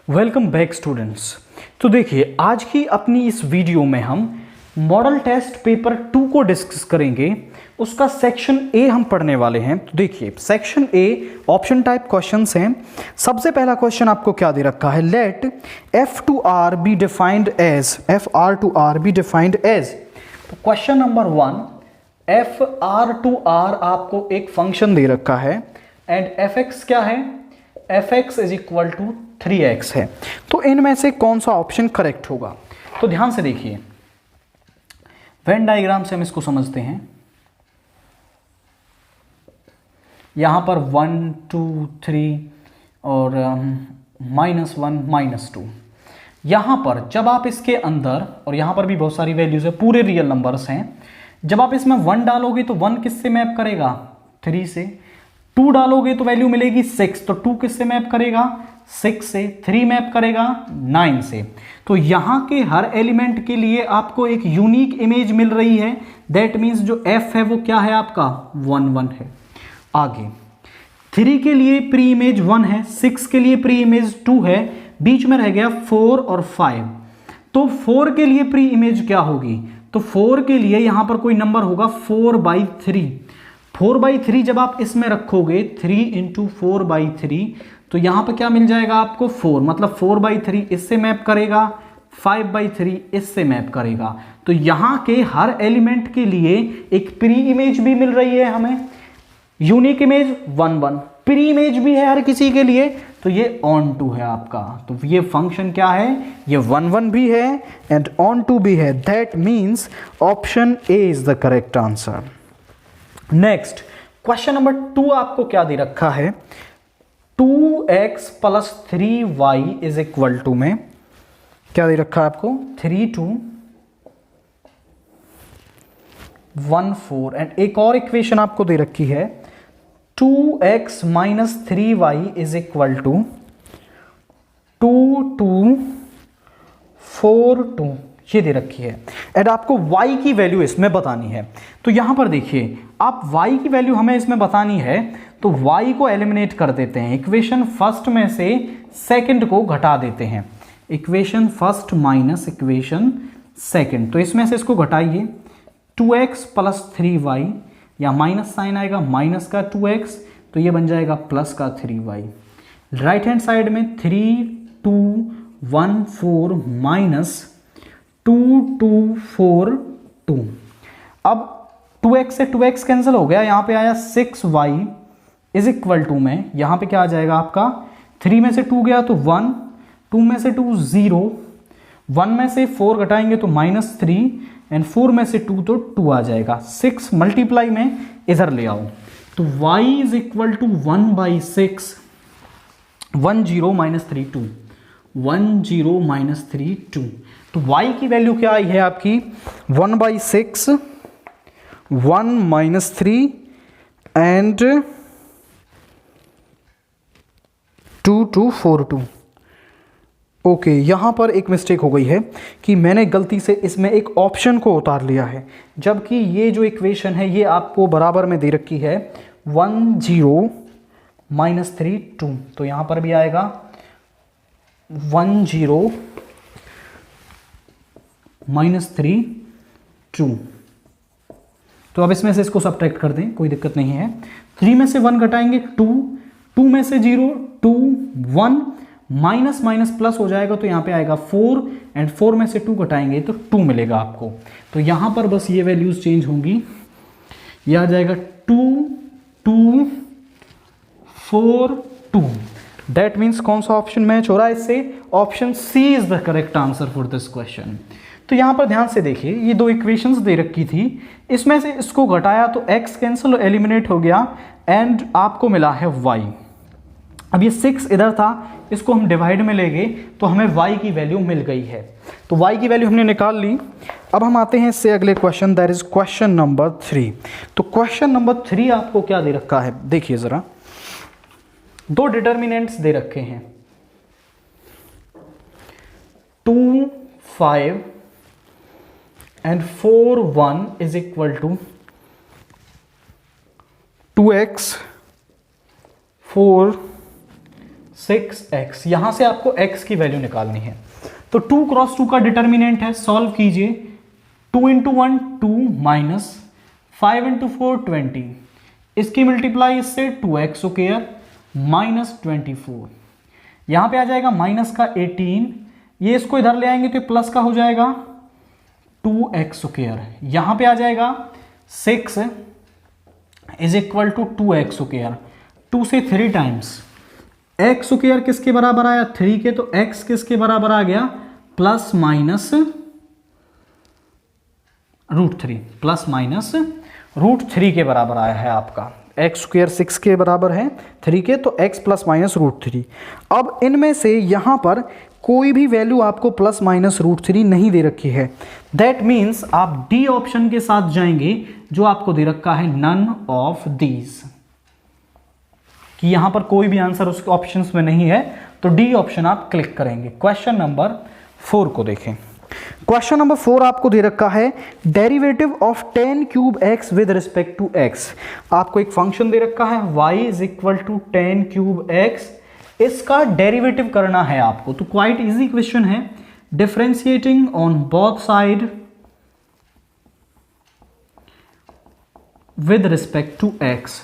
Welcome back students. तो देखिए, आज की अपनी इस वीडियो में हम मॉडल टेस्ट पेपर 2 को डिस्कस करेंगे। उसका सेक्शन ए हम पढ़ने वाले हैं। तो देखिए, section A option type questions हैं। सबसे पहला क्वेश्चन आपको क्या दे रखा है, let f to R be defined as, f R to R be defined as. तो question number 1, f R to R आपको एक फंक्शन दे रखा है एंड एफ एक्स क्या है, F x is equal to 3x है। तो इनमें से कौन सा ऑप्शन करेक्ट होगा? तो ध्यान से देखिए, वेन डायग्राम से हम इसको समझते हैं। यहां पर 1 2 3 और -1 -2। यहां पर जब आप इसके अंदर, और यहां पर भी बहुत सारी वैल्यूज है, पूरे रियल नंबर्स हैं। जब आप इसमें 1 डालोगे तो 1 किससे मैप करेगा, 3 से। 2 डालोगे तो वैल्यू मिलेगी 6, तो 2 किससे मैप करेगा, 6 से। 3 मैप करेगा 9 से। तो यहां के हर एलिमेंट के लिए आपको एक यूनिक इमेज मिल रही है। दैट मीन्स जो f है वो क्या है आपका, 1 1 है। आगे 3 के लिए प्री इमेज 1 है, 6 के लिए प्री इमेज 2 है, बीच में रह गया 4 और 5। तो 4 के लिए प्री इमेज क्या होगी, तो 4 के लिए यहां पर कोई नंबर होगा 4/3। 4/3 जब आप इसमें रखोगे, 3 × 4/3, तो यहां पर क्या मिल जाएगा आपको 4, मतलब 4/3 इससे मैप करेगा, 5/3 इससे मैप करेगा। तो यहां के हर एलिमेंट के लिए एक प्री इमेज भी मिल रही है हमें, यूनिक इमेज 1 1, प्री इमेज भी है हर किसी के लिए, तो ये ऑन टू है आपका। तो ये फंक्शन क्या है, ये 1 1 भी है एंड ऑन टू भी है। That means option A is the correct answer. Next question number 2 आपको क्या दे रखा है, 2x + 3y is equal to में क्या दे रखा है आपको, 3 2 1 4। एंड एक और इक्वेशन आपको दे रखी है, 2x - 3y is equal to 2 2 4 2, ये दे रखी है। एंड आपको y की वैल्यू इसमें बतानी है। तो यहां पर देखिए, आप y की वैल्यू हमें इसमें बतानी है, तो y को एलिमिनेट कर देते हैं। इक्वेशन फर्स्ट में से सेकंड को घटा देते हैं, equation first minus equation second. तो इसमें से इसको घटाइए, 2x + 3y, या माइनस साइन आएगा, माइनस का 2x, तो ये बन जाएगा प्लस का 3y। राइट हैंड साइड में 3 2 1 4 -2 2 4 2। अब 2x से 2x कैंसिल हो गया, यहां पे आया 6y इज इक्वल टू में, यहां पे क्या आ जाएगा आपका, 3 में से 2 गया तो 1, 2 में से 2 0, 1 में से 4 घटाएंगे तो -3 एंड 4 में से 2 तो 2 आ जाएगा। 6 मल्टीप्लाई में इधर ले आओ, तो y इज इक्वल टू 1/6, 1 0 -3 2, 1 0 -3 2। तो y की वैल्यू क्या आई है आपकी, 1/6, 1 -3 एंड 2 2 4 2। ओके, यहां पर एक मिस्टेक हो गई है कि मैंने गलती से इसमें एक ऑप्शन को उतार लिया है, जबकि ये जो इक्वेशन है ये आपको बराबर में दे रखी है 1 0 -3 2। तो यहां पर भी आएगा 1 0 -3 2। तो अब इसमें से इसको सब्ट्रैक्ट कर दें, कोई दिक्कत नहीं है। 3 में से 1 घटाएंगे 2, 2 में से 0 2 1, माइनस माइनस प्लस हो जाएगा, तो यहां पे आएगा 4 एंड 4 में से 2 घटाएंगे तो 2 मिलेगा आपको। तो यहां पर बस ये वैल्यूज चेंज होंगी, ये आ जाएगा 2 2 4 2। दैट मीन्स कौन सा ऑप्शन मैच हो रहा है इससे, option C is the correct answer for this question. तो यहां पर ध्यान से देखिए, ये 2 इक्वेशंस दे रखी थी, इसमें से इसको घटाया तो x कैंसिल एलिमिनेट हो गया एंड आपको मिला है y। अब ये 6 इधर था, इसको हम डिवाइड में ले गए तो हमें y की वैल्यू मिल गई है। तो y की वैल्यू हमने निकाल ली। अब हम आते हैं इससे अगले question, that is question number 3। तो क्वेश्चन नंबर 3 आपको क्या दे रखा है, देखिए जरा, 2 डिटर्मिनेंट्स दे रखे हैं, 2 5 and 4 1 is equal to 2x 4 6x, यहां से आपको x की वैल्यू निकालनी है। तो 2 क्रॉस 2 का डिटर्मिनेंट है, सॉल्व कीजिए। 2 इंटू 1 2 माइनस 5 इंटू 4 20, इसकी मल्टीप्लाई इससे 2x स्क्वायर माइनस 24, यहां पे आ जाएगा माइनस का 18, ये इसको इधर ले आएंगे तो प्लस का हो जाएगा 2x स्क्वायर, यहां पे आ जाएगा 6 is equal to 2x square, 2 से 3 टाइम्स x स्क्वायर किसके बराबर आया 3 के, तो x किसके बराबर आ गया प्लस माइनस √3, प्लस माइनस √3 के बराबर आया है आपका। x स्क्वायर 6 के बराबर है 3 के, तो x प्लस माइनस √3। अब इनमें से यहां पर कोई भी वैल्यू आपको प्लस माइनस √3 नहीं दे रखी है, दैट मीन्स आप डी ऑप्शन के साथ जाएंगे जो आपको दे रखा है नन ऑफ दीज, कि यहां पर कोई भी आंसर उसके ऑप्शंस में नहीं है, तो डी ऑप्शन आप क्लिक करेंगे। क्वेश्चन नंबर 4 को देखें। क्वेश्चन नंबर 4 आपको दे रखा है derivative of 10 cube x with respect to x। आपको एक फंक्शन दे रखा है y is equal to 10 cube x, इसका डेरिवेटिव करना है आपको। तो क्वाइट इजी क्वेश्चन है, differentiating on both side with respect to x,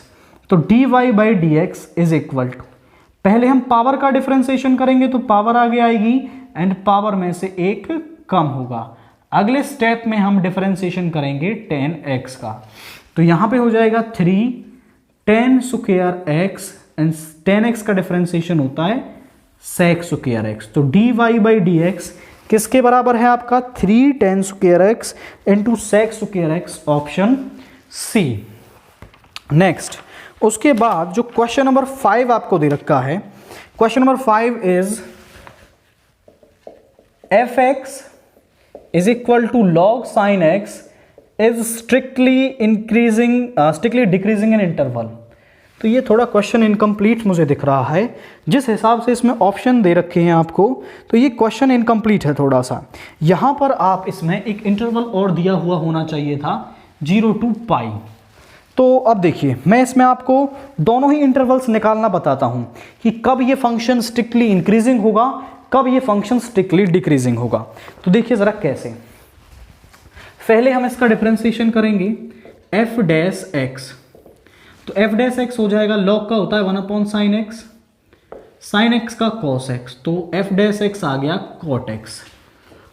तो dy by D X is equal to, पहले हम पावर का डिफरेंशिएशन करेंगे तो पावर आगे आएगी एंड पावर में से एक कम होगा। अगले स्टेप में हम डिफरेंशिएशन करेंगे 10x का, तो यहां पे हो जाएगा 3 10 स्क्वायर x एंड 10x का डिफरेंशिएशन होता है sec स्क्वायर x, तो dy बाई डी एक्स किसके बराबर है आपका 3 10 square x into sec square x, option C. Next उसके बाद जो क्वेश्चन नंबर 5 आपको दे रखा है, question number 5 is fx is equal to log sin x is strictly decreasing in interval. तो ये थोड़ा क्वेश्चन इनकम्प्लीट मुझे दिख रहा है, जिस हिसाब से इसमें ऑप्शन दे रखे हैं आपको, तो ये क्वेश्चन इनकम्प्लीट है थोड़ा सा। यहां पर आप इसमें एक इंटरवल और दिया हुआ होना चाहिए था 0 to पाई। तो अब देखिए मैं इसमें आपको दोनों ही इंटरवल्स निकालना बताता हूं कि कब ये फंक्शन स्ट्रिक्टली इंक्रीजिंग होगा, कब ये फंक्शन स्ट्रिक्टली डिक्रीजिंग होगा। तो देखिए जरा कैसे, पहले हम इसका डिफरेंशिएशन करेंगे f डैश x, तो f डैश x हो जाएगा log का होता है 1/sin x, sin x का cos x, तो f डैश x आ गया cot x।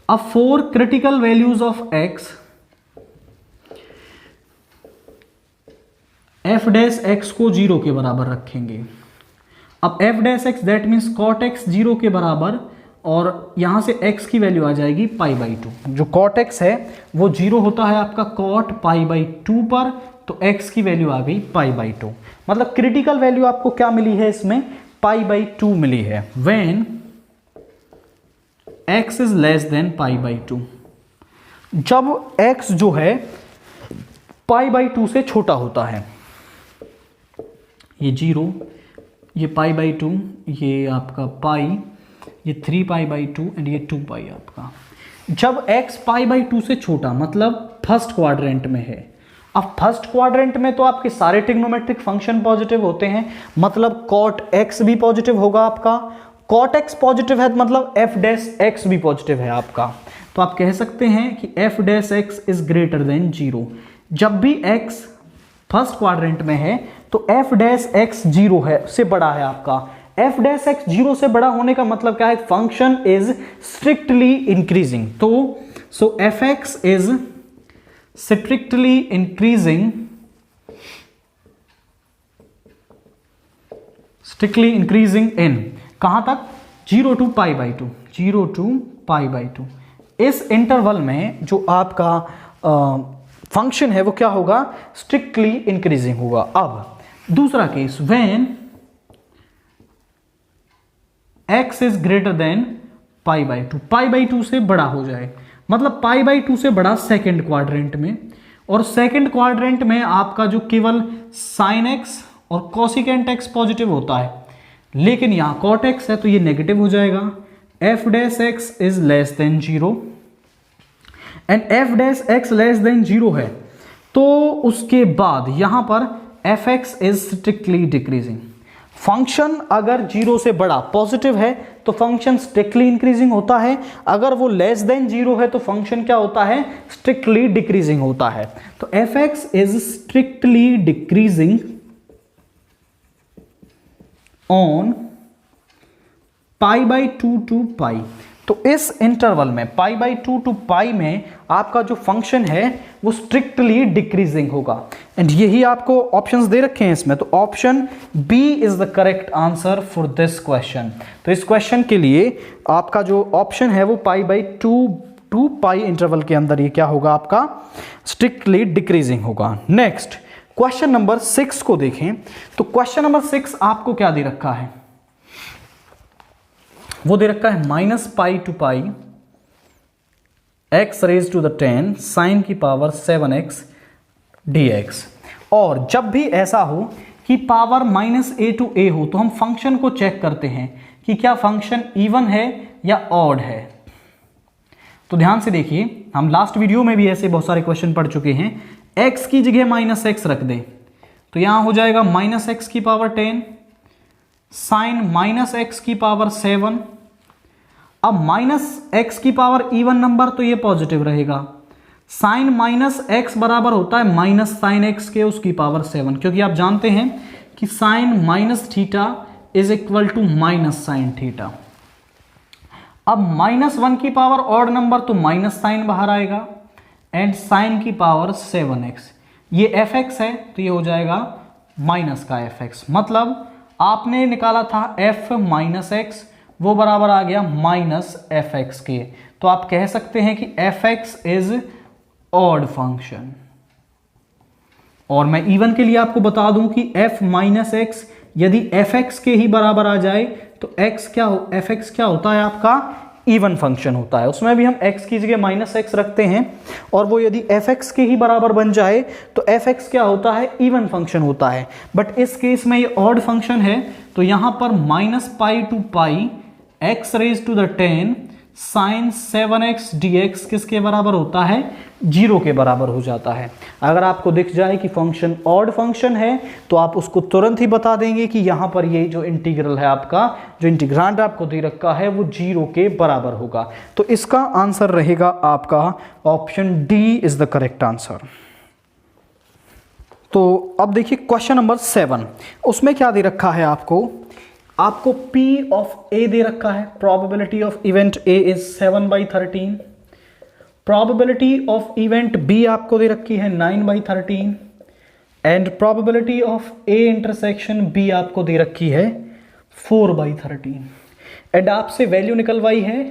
अब 4 critical values of x, f dash x को 0 के बराबर रखेंगे। अब f dash x that means cot x 0 के बराबर, और यहां से x की वैल्यू आ जाएगी π/2। जो cot x है वो 0 होता है आपका cot π/2 पर, तो x की वैल्यू आ गई π/2। मतलब क्रिटिकल वैल्यू आपको क्या मिली है इसमें π/2 मिली है, when x is less than π/2, जब x जो है π/2 से छोटा होता है। ये 0, ये π/2, ये आपका पाई, ये 3π/2 एंड ये 2π आपका। जब x π/2 से छोटा मतलब फर्स्ट क्वाड्रेंट में है। अब फर्स्ट क्वाड्रेंट में तो आपके सारे ट्रिग्नोमेट्रिक फंक्शन पॉजिटिव होते हैं, मतलब cot x भी पॉजिटिव होगा आपका। cot x पॉजिटिव है मतलब f डैश x भी पॉजिटिव है आपका। तो आप कह सकते हैं कि f dash x is greater then 0। जब भी x फर्स्ट क्वाड्रेंट में है तो f डैश x 0 है, से बड़ा है आपका। f डैश x 0 से बड़ा होने का मतलब क्या है, फंक्शन इज स्ट्रिक्टली इंक्रीजिंग। तो सो fx is strictly increasing in कहां तक, 0 to π/2, 0 to π/2। इस इंटरवल में जो आपका फंक्शन है वो क्या होगा, स्ट्रिक्टली इंक्रीजिंग होगा। अब दूसरा case, when x is greater than π/2, π/2 से बड़ा हो जाए, मतलब π/2 से बड़ा सेकंड क्वाड्रेंट में, और सेकंड क्वाड्रेंट में आपका जो केवल sin x और cosecant x पॉजिटिव होता है, लेकिन यहां cot x है तो ये नेगेटिव हो जाएगा। f dash x is less then 0 and f dash x less than 0 है, तो उसके बाद यहां पर fx is strictly decreasing. Function अगर 0 से बड़ा पॉजिटिव है तो फंक्शन स्ट्रिक्टली इंक्रीजिंग होता है, अगर वो लेस देन 0 है तो फंक्शन क्या होता है, स्ट्रिक्टली डिक्रीजिंग होता है। तो f x is strictly decreasing on pi by 2 to pi. तो इस इंटरवल में पाई बाई 2 टू पाई में आपका जो फंक्शन है वो स्ट्रिक्टली डिक्रीजिंग होगा। एंड यही आपको ऑप्शंस दे रखे हैं इसमें, तो option B is the correct answer for this question. तो इस क्वेश्चन के लिए आपका जो ऑप्शन है वो pi by 2 to pi interval के अंदर ये क्या होगा, आपका स्ट्रिक्टली डिक्रीजिंग होगा। नेक्स्ट क्वेश्चन नंबर 6 को देखें। तो क्वेश्चन नंबर 6 आपको क्या दे रखा है, वो दे रखा है minus pi to pi X raise to the 10 sine की पावर 7x dx। और जब भी ऐसा हो कि power minus a to a हो तो हम फंक्शन को चेक करते हैं कि क्या फंक्शन इवन है या ऑड है। तो ध्यान से देखिए, हम लास्ट वीडियो में भी ऐसे बहुत सारे क्वेश्चन पढ़ चुके हैं। x की जगह माइनस एक्स रख दे तो यहां हो जाएगा माइनस एक्स की पावर 10 साइन माइनस एक्स की पावर 7। अब माइनस एक्स की पावर इवन नंबर तो ये पॉजिटिव रहेगा, साइन माइनस एक्स बराबर होता है माइनस साइन एक्स के उसकी पावर 7, क्योंकि आप जानते हैं कि sine minus theta is equal to minus sine theta. अब माइनस 1 की पावर ऑड नंबर तो माइनस साइन बाहर आएगा एंड साइन की पावर 7x, ये एफ एक्स है तो ये हो जाएगा माइनस का एफ एक्स। मतलब आपने निकाला था f माइनस एक्स, वो बराबर आ गया माइनस एफ एक्स के। तो आप कह सकते हैं कि F x is odd function. और मैं इवन के लिए आपको बता दूं कि f माइनस एक्स यदि एफ एक्स के ही बराबर आ जाए तो एफ एक्स क्या होता है, आपका इवन फंक्शन होता है। उसमें भी हम x की जगह माइनस एक्स रखते हैं और वो यदि एफ एक्स के ही बराबर बन जाए तो एफ एक्स क्या होता है, इवन फंक्शन होता है। बट इस केस में ये ऑड फंक्शन है तो यहां पर minus pi to pi X raise to the 10 sine 7x dx किसके बराबर होता है, 0 के बराबर हो जाता है। अगर आपको दिख जाए कि फंक्शन ऑड फंक्शन है तो आप उसको तुरंत ही बता देंगे कि यहां पर ये जो इंटीग्रल है, आपका जो इंटीग्रांड आपको दे रखा है वो 0 के बराबर होगा। तो इसका आंसर रहेगा आपका option D is the correct answer. तो अब देखिए क्वेश्चन नंबर 7, उसमें क्या दे रखा है आपको P ऑफ A दे रखा है। Probability of event A is 7/13। Probability of event B आपको दे रखी है 9/13 and probability of A intersection B आपको दे रखी है 4/13 एंड आपसे वैल्यू निकलवाई है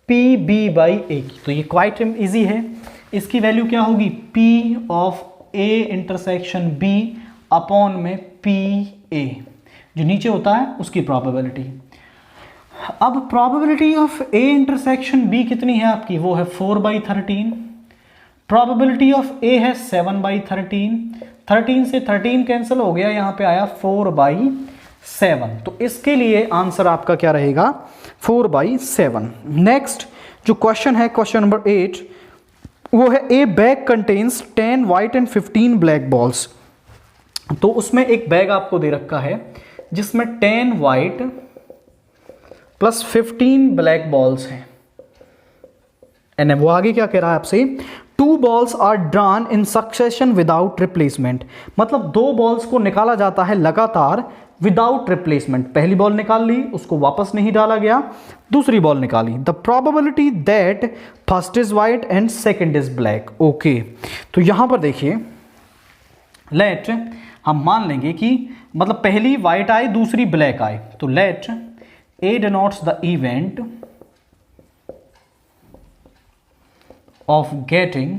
PB/A की। तो ये क्वाइट इजी है, इसकी वैल्यू क्या होगी, P of A intersection B upon में PA, जो नीचे होता है उसकी प्रोबेबिलिटी। अब probability of A intersection B कितनी है आपकी, वो है 4/13। प्रोबेबिलिटी ऑफ A है 7/13। 13 से 13 कैंसिल हो गया, यहां पे आया 4/7। तो इसके लिए आंसर आपका क्या रहेगा, 4/7। नेक्स्ट जो क्वेश्चन है, क्वेश्चन नंबर 8, वो है ए bag contains 10 white and 15 black balls. तो उसमें एक बैग आपको दे रखा है जिसमें 10 व्हाइट प्लस 15 ब्लैक बॉल्स हैं। एंड वो आगे क्या कह रहा है आपसे, 2 balls are drawn in succession without replacement. मतलब 2 बॉल्स को निकाला जाता है लगातार विदाउट रिप्लेसमेंट। पहली बॉल निकाल ली, उसको वापस नहीं डाला गया, दूसरी बॉल निकाली। The probability that first is white and second is black. Okay, तो यहां पर देखिए, लेट हम मान लेंगे कि मतलब पहली व्हाइट आए दूसरी ब्लैक आए, तो late A denotes the event of getting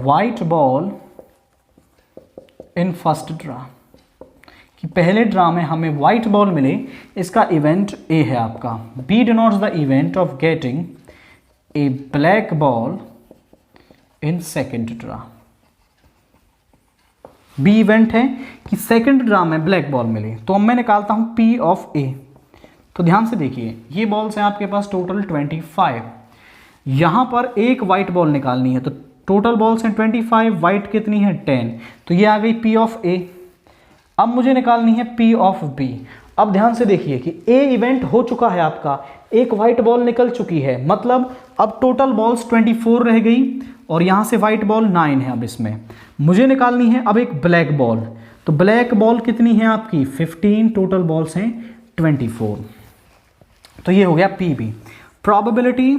white ball in first draw, कि पहले ड्रा में हमें व्हाइट बॉल मिले, इसका इवेंट A है आपका। B denotes the event of getting a black ball in second draw। B event है कि सेकंड ड्रा में ब्लैक बॉल मिले, तो अब मैं निकालता हूं P ऑफ A। तो ध्यान से देखिए, ये बॉल्स हैं आपके पास टोटल 25, यहां पर एक व्हाइट बॉल निकालनी है, तो टोटल बॉल्स हैं 25, व्हाइट कितनी है 10, तो ये आ गई P ऑफ A। अब मुझे निकालनी है P ऑफ B। अब ध्यान से देखिए कि A इवेंट हो चुका है आपका, एक व्हाइट बॉल निकल चुकी है, मतलब अब टोटल बॉल्स 24 रह गई और यहाँ से व्हाइट बॉल 9 है। अब इसमें मुझे निकालनी है अब एक ब्लैक बॉल, तो ब्लैक बॉल कितनी है आपकी 15, टोटल बॉल्स हैं 24। तो ये हो गया PB। प्रोबेबिलिटी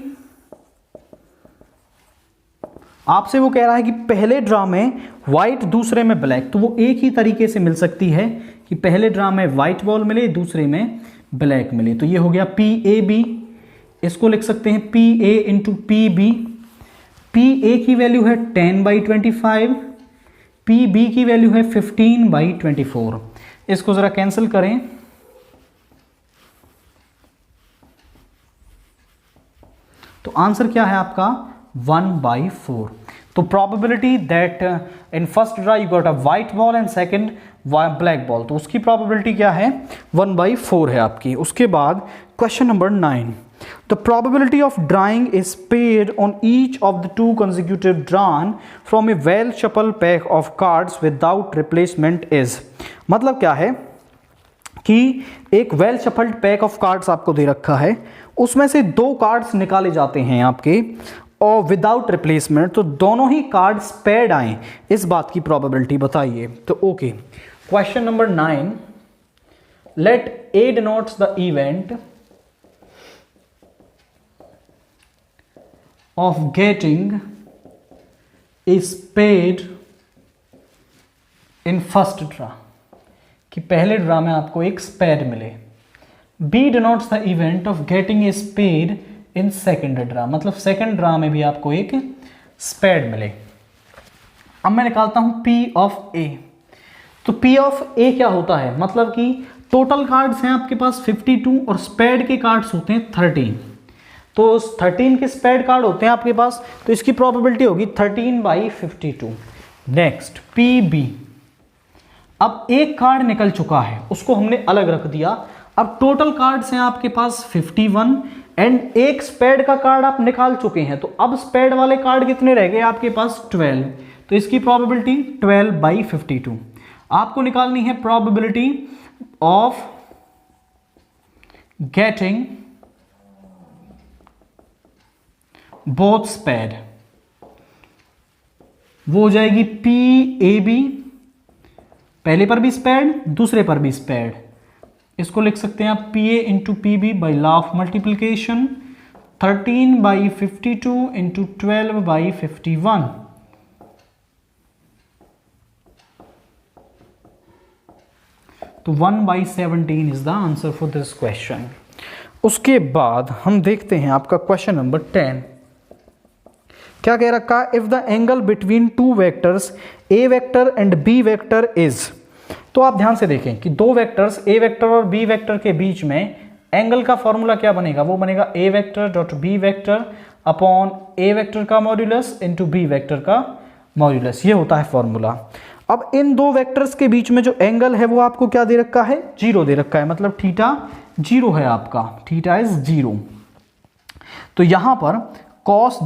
आपसे वो कह रहा है कि पहले ड्रा में व्हाइट दूसरे में ब्लैक, तो वो एक ही तरीके से मिल सकती है कि पहले ड्रा में व्हाइट बॉल मिले दूसरे में ब्लैक मिले। तो ये हो गया PAB, इसको लिख सकते हैं PA इंटू PB। PA की वैल्यू है 10/25, PB की वैल्यू है 15/24। इसको जरा कैंसिल करें, तो आंसर क्या है आपका 1/4। तो probability that in first draw you got a white ball and second black ball, तो उसकी प्रोबेबिलिटी क्या है 1/4 है आपकी। उसके बाद question number 9, the probability of drawing is paid on each of the 2 consecutive drawn from A well shuffle pack of cards without replacement is. मतलब क्या है कि एक well shuffled pack of cards आपको दे रखा है, उसमें से 2 कार्ड्स निकाले जाते हैं आपके और विदाउट रिप्लेसमेंट, तो दोनों ही कार्ड्स पेड आए, इस बात की प्रोबेबिलिटी बताइए। तो okay, question number 9, let A denotes the event of getting a spade in first draw, कि पहले ड्रा में आपको एक स्पेड मिले। B denotes the event of getting a spade in second draw, मतलब सेकेंड ड्रा में भी आपको एक स्पेड मिले। अब मैं निकालता हूं P ऑफ A। तो P ऑफ A क्या होता है, मतलब कि टोटल कार्ड्स हैं आपके पास 52 और स्पेड के कार्ड्स होते हैं 13, तो 13 के स्पेड कार्ड होते हैं आपके पास, तो इसकी प्रोबेबिलिटी होगी 13/52। नेक्स्ट PB, अब एक कार्ड निकल चुका है, उसको हमने अलग रख दिया। अब टोटल कार्ड्स हैं आपके पास 51 एंड एक स्पेड का कार्ड आप निकाल चुके हैं, तो अब स्पेड वाले कार्ड कितने रह गए आपके पास 12, तो इसकी प्रोबेबिलिटी 12/52। आपको निकालनी है probability of getting both spade, वो हो जाएगी PAB, पहले पर भी स्पेड दूसरे पर भी स्पेड। इसको लिख सकते हैं आप PA into PB by law of multiplication, 13/52 into 12/51। तो 1/17 is the answer for this question. उसके बाद हम देखते हैं आपका क्वेश्चन नंबर 10, क्या कह रखा, if the angle between 2 vectors A vector and B vector is. तो आप ध्यान से देखें कि 2 वेक्टर्स A वेक्टर और B वेक्टर के बीच में एंगल का फॉर्मूला क्या बनेगा, वो बनेगा A vector dot B vector upon A vector का मॉड्यूलस इंटू B वेक्टर का मॉड्यूलस, ये होता है फॉर्मूला। अब इन 2 वेक्टर्स के बीच में जो एंगल है वो आपको क्या दे रखा है, 0 दे रखा है, मतलब थीटा 0 है आपका, थीटा इज 0। तो यहां पर cos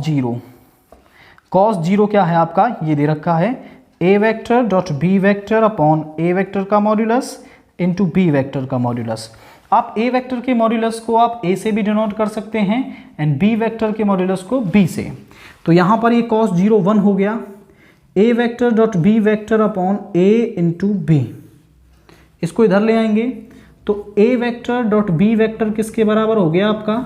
0 क्या है आपका, ये दे रखा है A vector dot B vector upon A vector का मॉड्यूलस इंटू B वेक्टर का मॉड्यूलस। आप A वेक्टर के मॉड्यूलस को आप A से भी डिनोट कर सकते हैं एंड B वेक्टर के मॉड्यूलस को B से। तो यहाँ पर ये cos 0 1 हो गया, A vector dot B vector upon A into B, इसको इधर ले आएंगे तो A vector dot B vector किसके बराबर हो गया आपका,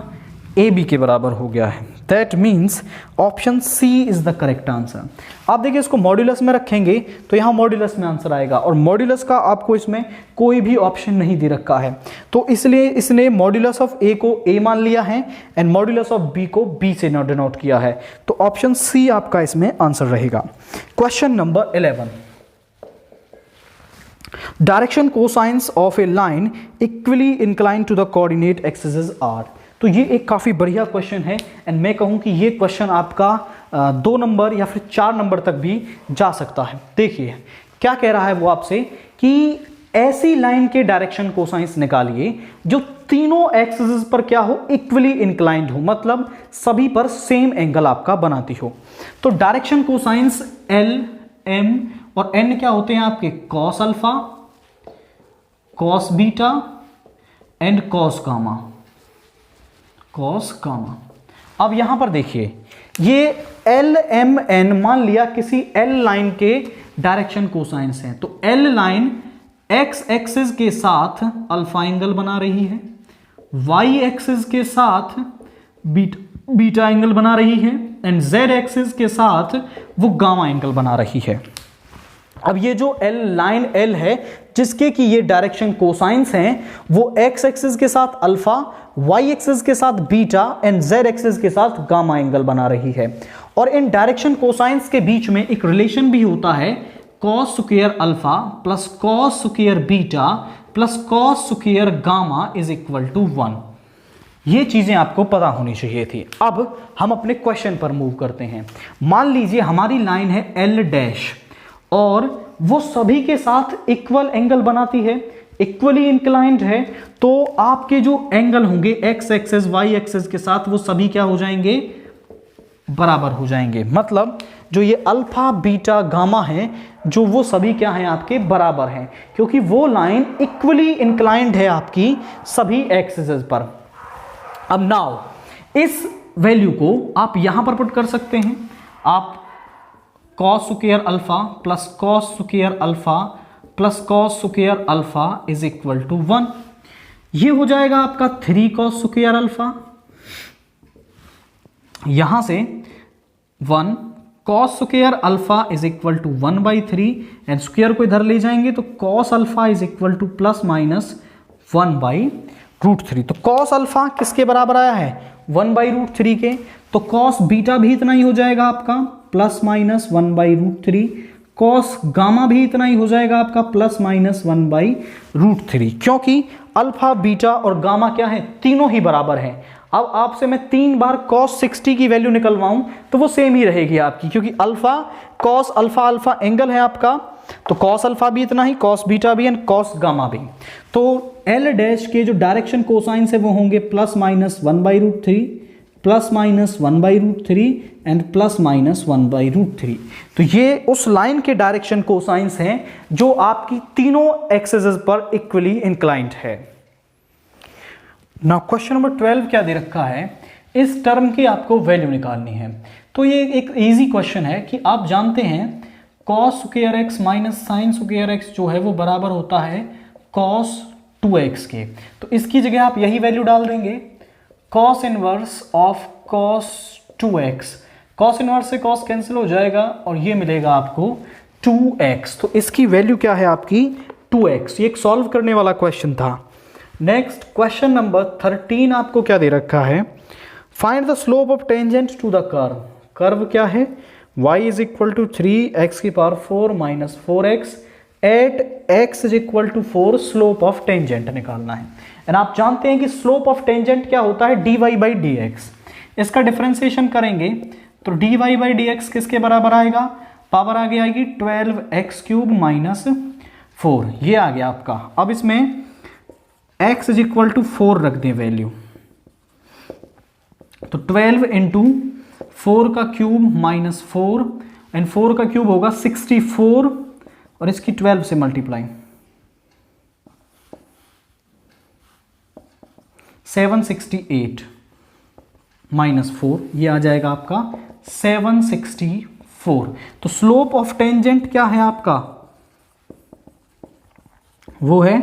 AB के बराबर हो गया है। That means option C is the correct answer. आप देखिए इसको मॉड्यूलस में रखेंगे तो यहाँ मॉड्यूलस में आंसर आएगा, और मॉड्यूलस का आपको इसमें कोई भी ऑप्शन नहीं दे रखा है, तो इसलिए इसने मॉड्यूलस ऑफ A को A मान लिया है एंड मॉड्यूलस ऑफ B को B से डिनोट किया है। तो ऑप्शन C आपका इसमें आंसर रहेगा। Question number 11, direction cosines of a line equally inclined to the coordinate axis are. तो ये एक काफ़ी बढ़िया क्वेश्चन है एंड मैं कहूँ कि ये क्वेश्चन आपका 2 नंबर या फिर 4 नंबर तक भी जा सकता है। देखिए क्या कह रहा है वो आपसे कि ऐसी लाइन के डायरेक्शन कोसाइंस निकालिए जो तीनों एक्सिस पर क्या हो, इक्वली इंक्लाइंड हो, मतलब सभी पर सेम एंगल आपका बनाती हो। तो डायरेक्शन कोसाइंस L, M और N क्या होते हैं आपके, cos alpha cos beta and cos gamma, cos gamma. अब यहां पर देखिए ये एल एम एन मान लिया किसी एल लाइन के डायरेक्शन कोसाइंस हैं, तो एल लाइन एक्स एक्सिस के साथ अल्फा एंगल बना रही है, वाई एक्सिस के साथ बीटा एंगल बना रही है एंड जेड एक्सिस के साथ वो गामा एंगल बना रही है। अब ये जो एल लाइन एल है जिसके कि ये डायरेक्शन कोसाइंस हैं वो एक्स एक्सिस के साथ अल्फा, वाई एक्सिस के साथ बीटा एंड जेड एक्सिस के साथ गामा एंगल बना रही है। और इन डायरेक्शन कोसाइंस के बीच में एक रिलेशन भी होता है cos square alpha plus cos square beta plus cos square gamma is equal to 1। ये चीजें आपको पता होनी चाहिए थी। अब हम अपने क्वेश्चन पर मूव करते हैं। मान लीजिए हमारी लाइन है एल डैश और वो सभी के साथ इक्वल एंगल बनाती है, इक्वली इंक्लाइंड है, तो आपके जो एंगल होंगे एक्स एक्सिस वाई एक्सिस के साथ वो सभी क्या हो जाएंगे, बराबर हो जाएंगे। मतलब जो ये अल्फा बीटा गामा है जो वो सभी क्या हैं आपके बराबर हैं, क्योंकि वो लाइन इक्वली इंक्लाइंड है आपकी सभी एक्सिस पर। अब नाउ इस वैल्यू को आप यहां पर पुट कर सकते हैं। आप cos square alpha plus cos square alpha plus cos square alpha is equal to 1। ये हो जाएगा आपका 3 कॉस स्क्वायर अल्फा, यहां से 1 cos square alpha is equal to 1/3 and square को इधर ले जाएंगे तो cos alpha is equal to plus minus 1/√3। तो कॉस अल्फा किसके बराबर आया है, 1/√3 के। तो कॉस बीटा भी इतना ही हो जाएगा आपका प्लस माइनस 1/√3, कॉस गामा भी इतना ही हो जाएगा आपका प्लस माइनस 1/√3, क्योंकि अल्फा बीटा और गामा क्या है, तीनों ही बराबर हैं। अब आपसे मैं 3 बार cos 60 की वैल्यू निकलवाऊं तो वो सेम ही रहेगी आपकी, क्योंकि alpha cos alpha alpha angle है आपका, तो cos अल्फा भी इतना ही, cos बीटा भी एंड cos गामा भी। तो L डैश के जो डायरेक्शन कोसाइंस है वो होंगे plus minus 1/√3 plus minus 1/√3 and plus minus 1/√3। तो ये उस लाइन के डायरेक्शन कोसाइंस हैं जो आपकी तीनों एक्सिस पर इक्वली इंक्लाइंड है। नाउ क्वेश्चन नंबर 12 क्या दे रखा है, इस टर्म की आपको वैल्यू निकालनी है। तो ये एक इजी क्वेश्चन है कि आप जानते हैं cos square x minus sine square x जो है वो बराबर होता है cos 2x के। तो इसकी जगह आप यही वैल्यू डाल देंगे, cos inverse of cos 2x। cos inverse से cos कैंसिल हो जाएगा और ये मिलेगा आपको 2x। तो इसकी वैल्यू क्या है आपकी 2x। ये एक सॉल्व करने वाला क्वेश्चन था। नेक्स्ट क्वेश्चन नंबर 13 आपको क्या दे रखा है, find the slope of tangent to the curve. Curve क्या है, y is equal to 3x की power 4 minus 4x at x is equal to 4 slope of tangent निकालना है। एंड आप जानते हैं कि स्लोप ऑफ टेंजेंट क्या होता है, dy/dx। इसका डिफरेंशिएशन करेंगे तो dy/dx किसके बराबर आएगा, पावर आगे आएगी 12x³ माइनस 4, ये आ गया आपका। अब इसमें x इज इक्वल टू 4 रख दें वैल्यू, तो 12 इंटू 4 का क्यूब माइनस 4 एंड 4 का क्यूब होगा 64 और इसकी 12 से मल्टीप्लाई 768 माइनस 4, ये आ जाएगा आपका 764। तो स्लोप ऑफ टेंजेंट क्या है आपका, वो है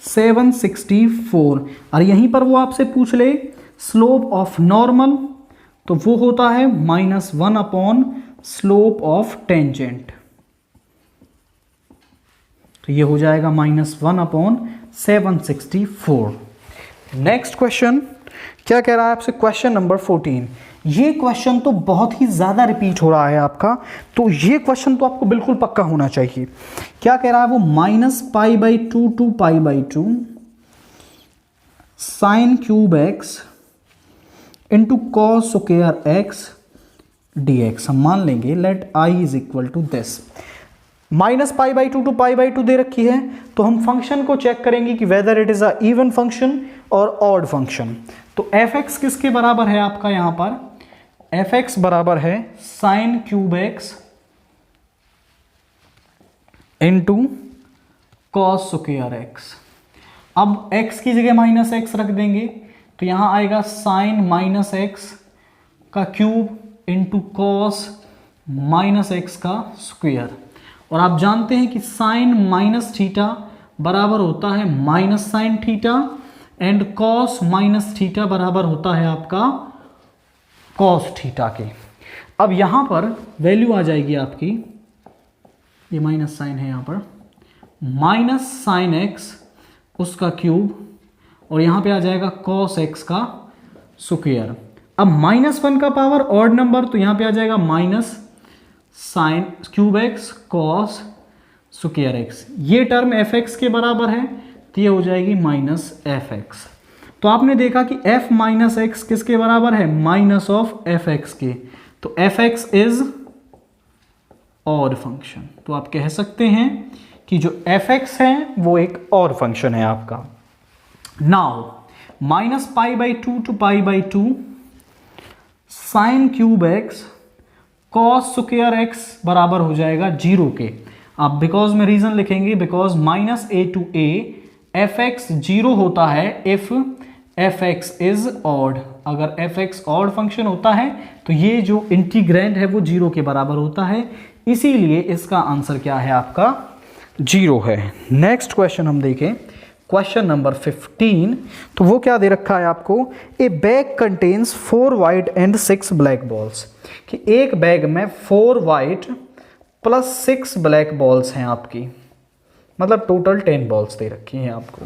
764। और यहीं पर वो आपसे पूछ ले स्लोप ऑफ नॉर्मल, तो वो होता है -1 अपॉन स्लोप ऑफ टेंजेंट। तो ये हो जाएगा -1 अपॉन 764। नेक्स्ट क्वेश्चन क्या कह रहा है आपसे, क्वेश्चन नंबर 14। ये क्वेश्चन तो बहुत ही ज्यादा रिपीट हो रहा है आपका, तो ये क्वेश्चन तो आपको बिल्कुल पक्का होना चाहिए। क्या कह रहा है वो, -π/2 to π/2 sine cube x into cos square x dx। हम मान लेंगे let i is equal to this. -π/2 to π/2 दे रखी है, तो हम फंक्शन को चेक करेंगे कि whether it is a even function और ऑड फंक्शन। तो f(x) किसके बराबर है आपका, यहां पर f(x) बराबर है sign cube x into cos square x. अब x की जगह माइनस एक्स रख देंगे तो यहाँ आएगा साइन माइनस एक्स का cube into cos minus x का स्क्वायर। और आप जानते हैं कि साइन माइनस थीटा बराबर होता है minus sine theta and cos minus theta बराबर होता है आपका कॉस थीटा के। अब यहां पर वैल्यू आ जाएगी आपकी, ये माइनस साइन है यहां पर, माइनस साइन एक्स उसका क्यूब और यहां पे आ जाएगा कॉस एक्स का स्क्वायर। अब -1 का पावर ऑड नंबर तो यहां पे आ जाएगा minus sign cube x cos square x. ये टर्म एफ एक्स के बराबर है तो ये हो जाएगी माइनस एफ एक्स। तो आपने देखा कि f माइनस एक्स किसके बराबर है, माइनस ऑफ एफ एक्स के। तो f x is odd function. तो आप कह सकते हैं कि जो एफ एक्स है वो एक ऑड फंक्शन है आपका। Now minus π/2 to π/2 sine cube x cos square x बराबर हो जाएगा 0 के। आप बिकॉज में रीजन लिखेंगे, because -a to a f x 0 होता है if f x is odd. अगर एफ एक्स ऑड फंक्शन होता है तो ये जो इंटीग्रैंड है वो 0 के बराबर होता है, इसीलिए इसका आंसर क्या है आपका 0 है। नेक्स्ट क्वेश्चन हम देखें, क्वेश्चन नंबर 15। तो वो क्या दे रखा है आपको, ए bag contains 4 white and 6 black balls, कि एक बैग में 4 वाइट प्लस 6 ब्लैक बॉल्स हैं आपकी, मतलब टोटल 10 बॉल्स दे रखी हैं आपको।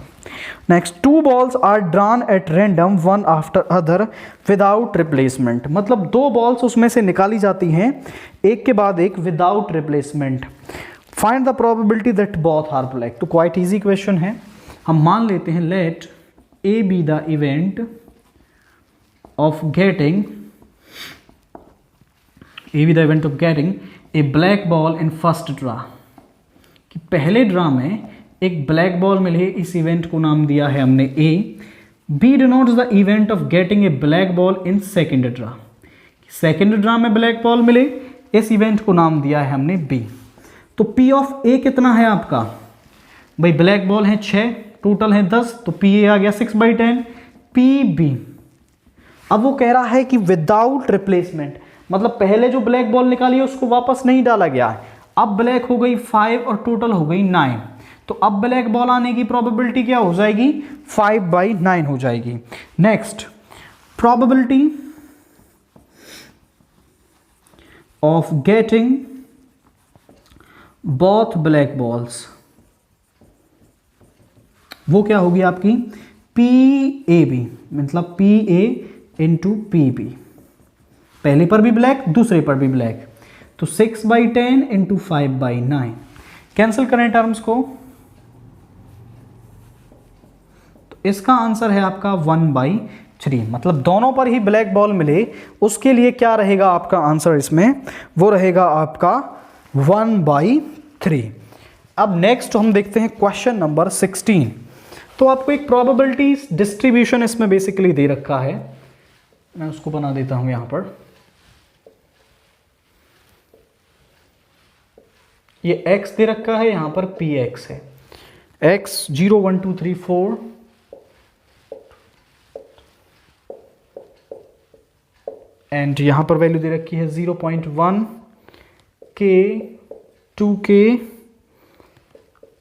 Next 2 balls are drawn at random one after other without replacement, मतलब 2 बॉल्स उसमें से निकाली जाती हैं एक के बाद एक without replacement. Find the probability that both are black. तो क्वाइट इजी क्वेश्चन है। हम मान लेते हैं let A be the event of getting a black ball in first draw, कि पहले ड्रा में एक ब्लैक बॉल मिले, इस इवेंट को नाम दिया है हमने A. B denotes the event of getting a black ball in second draw, second draw में ब्लैक बॉल मिले, इस इवेंट को नाम दिया है हमने बी। तो पी ऑफ ए कितना है आपका, भाई ब्लैक बॉल है 6, टोटल है 10, तो पी ए आ गया 6/10 पी बी। अब वो कह रहा है कि विदाउट रिप्लेसमेंट, मतलब पहले जो ब्लैक बॉल निकाली है उसको वापस नहीं डाला गया है, अब ब्लैक हो गई 5 और टोटल हो गई 9, तो अब ब्लैक बॉल आने की प्रोबेबिलिटी क्या हो जाएगी 5/9 हो जाएगी। Next probability of getting both black balls, वो क्या होगी आपकी पी ए बी, मतलब P A into P B, पहले पर भी ब्लैक दूसरे पर भी ब्लैक, तो 6/10 इंटू 5/9। कैंसिल करें टर्म्स को, तो इसका आंसर है आपका 1/3, मतलब दोनों पर ही ब्लैक बॉल मिले उसके लिए क्या रहेगा आपका आंसर इसमें, वो रहेगा आपका 1/3। अब नेक्स्ट हम देखते हैं क्वेश्चन नंबर 16। तो आपको एक प्रोबेबिलिटी डिस्ट्रीब्यूशन इसमें बेसिकली दे रखा है, मैं उसको बना देता हूं यहां पर। ये x दे रखा है, यहां पर px है, x 0 1 2 3 4 एंड यहां पर वैल्यू दे रखी है 0.1 k 2k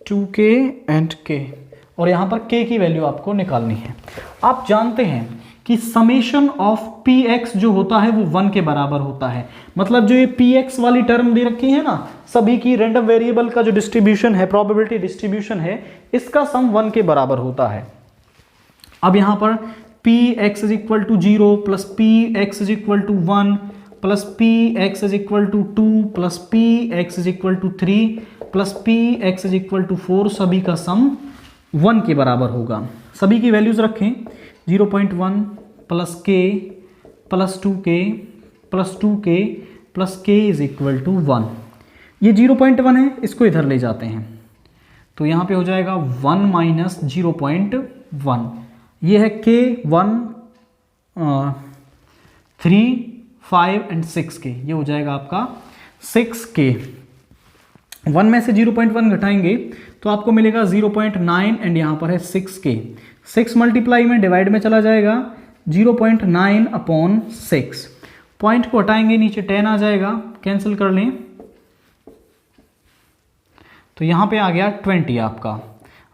2k and k, और यहां पर k की वैल्यू आपको निकालनी है। आप जानते हैं कि समेशन ऑफ px जो होता है वो 1 के बराबर होता है, मतलब जो ये px वाली टर्म दे रखी है ना, सभी की रैंडम वेरिएबल का जो डिस्ट्रीब्यूशन है, प्रोबेबिलिटी डिस्ट्रीब्यूशन है, इसका सम 1 के बराबर होता है। अब यहां पर px = 0 plus px = 1 plus px = 2 plus px = 3 plus px = 4, सभी का सम 1 के बराबर होगा। सभी की वैल्यूज रखें, 0.1 plus k plus 2k plus 2k plus k = 1। ये 0.1 है, इसको इधर ले जाते हैं तो यहाँ पे हो जाएगा 1 माइनस 0.1। ये है k 1 3 5 एंड 6k, ये हो जाएगा आपका 6k। 1 में से 0.1 घटाएंगे तो आपको मिलेगा 0.9 एंड यहाँ पर है 6k। 6 मल्टीप्लाई में डिवाइड में चला जाएगा 0.9/6। पॉइंट को हटाएंगे नीचे 10 आ जाएगा, कैंसिल कर लें तो यहाँ पे आ गया 20 आपका।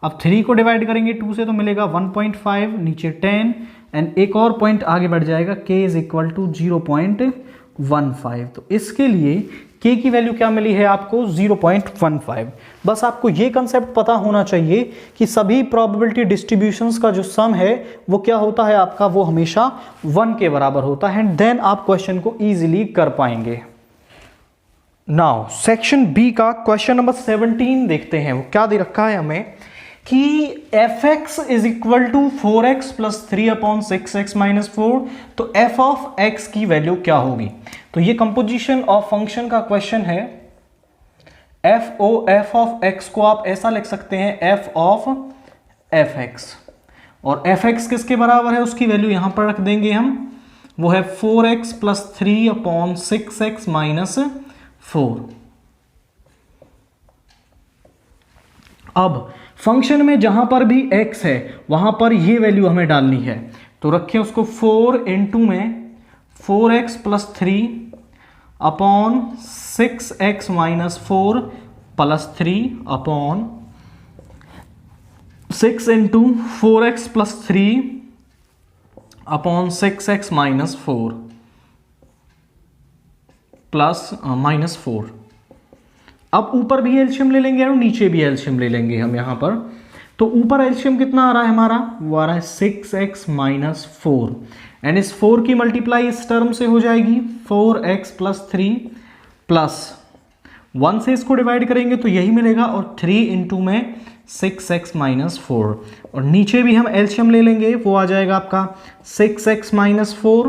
अब 3 को डिवाइड करेंगे 2 से तो मिलेगा 1.5, नीचे 10 एंड एक और पॉइंट आगे बढ़ जाएगा k इज इक्वल टू 0.15। तो इसके लिए k की वैल्यू क्या मिली है आपको 0.15। बस आपको ये कंसेप्ट पता होना चाहिए कि सभी प्रोबेबिलिटी डिस्ट्रीब्यूशंस का जो सम है वो क्या होता है आपका, वो हमेशा 1 के बराबर होता है एंड देन आप क्वेश्चन को इजीली कर पाएंगे। नाउ सेक्शन बी का क्वेश्चन नंबर 17 देखते हैं। वो क्या दे रखा है हमें कि fx is equal to 4x plus 3/6x minus 4। तो f ऑफ x की वैल्यू क्या होगी? तो ये कंपोजिशन ऑफ फंक्शन का क्वेश्चन है। f ऑफ x को आप ऐसा लिख सकते हैं f ऑफ fx, और fx किसके बराबर है उसकी वैल्यू यहां पर रख देंगे हम, वो है 4x प्लस 3/6x माइनस 4। अब फंक्शन में जहां पर भी x है वहां पर ये वैल्यू हमें डालनी है, तो रखें उसको 4 इंटू में 4x plus 3/6x minus 4 plus 3/6 into 4x plus 3/6x minus 4 plus minus 4। अब ऊपर भी एलसीएम ले लेंगे और नीचे भी एलसीएम ले लेंगे हम यहां पर। तो ऊपर एलसीएम कितना आ रहा है हमारा, वो आ रहा है 6x माइनस 4 एंड इस 4 की मल्टीप्लाई इस टर्म से हो जाएगी 4x प्लस 3 प्लस 1 से इसको डिवाइड करेंगे तो यही मिलेगा, और 3 इंटू में 6x माइनस 4, और नीचे भी हम एलसीएम ले लेंगे, वो आ जाएगा आपका 6x माइनस 4।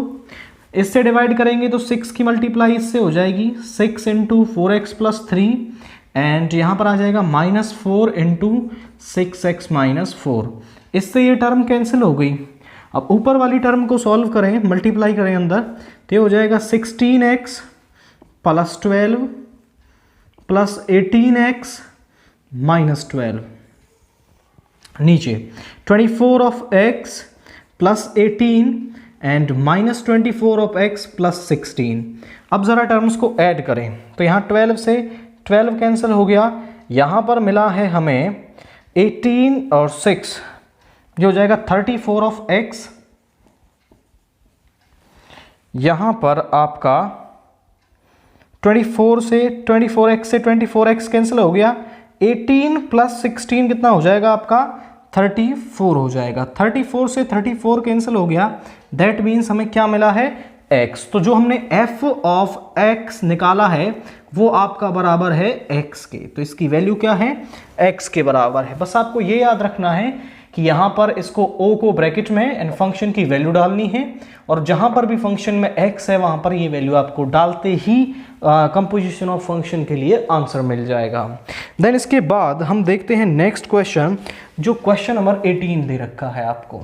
इससे डिवाइड करेंगे तो 6 की मल्टीप्लाई इससे हो जाएगी 6 इंटू 4x प्लस 3 एंड यहाँ पर आ जाएगा माइनस 4 इंटू 6x माइनस 4। इससे ये टर्म कैंसिल हो गई। अब ऊपर वाली टर्म को सॉल्व करें, मल्टीप्लाई करें अंदर, तो ये हो जाएगा 16x plus 12 plus 18x minus 12, नीचे 24 of x plus 18 and minus 24 of x plus 16। अब ज़रा टर्म्स को ऐड करें तो यहाँ 12 से 12 कैंसिल हो गया, यहाँ पर मिला है हमें 18 और 6, जो हो जाएगा 34 ऑफ x। यहाँ पर आपका 24 से 24x से 24x कैंसिल हो गया, 18 प्लस 16 कितना हो जाएगा आपका 34 हो जाएगा। 34 से 34 कैंसिल हो गया, दैट मीन्स हमें क्या मिला है x। तो जो हमने f ऑफ x निकाला है वो आपका बराबर है x के, तो इसकी वैल्यू क्या है x के बराबर है। बस आपको ये याद रखना है कि यहाँ पर इसको o को ब्रैकेट में एंड फंक्शन की वैल्यू डालनी है, और जहाँ पर भी फंक्शन में x है वहाँ पर ये वैल्यू आपको डालते ही कंपोजिशन ऑफ फंक्शन के लिए आंसर मिल जाएगा। देन इसके बाद हम देखते हैं नेक्स्ट क्वेश्चन, जो क्वेश्चन नंबर 18 दे रखा है आपको।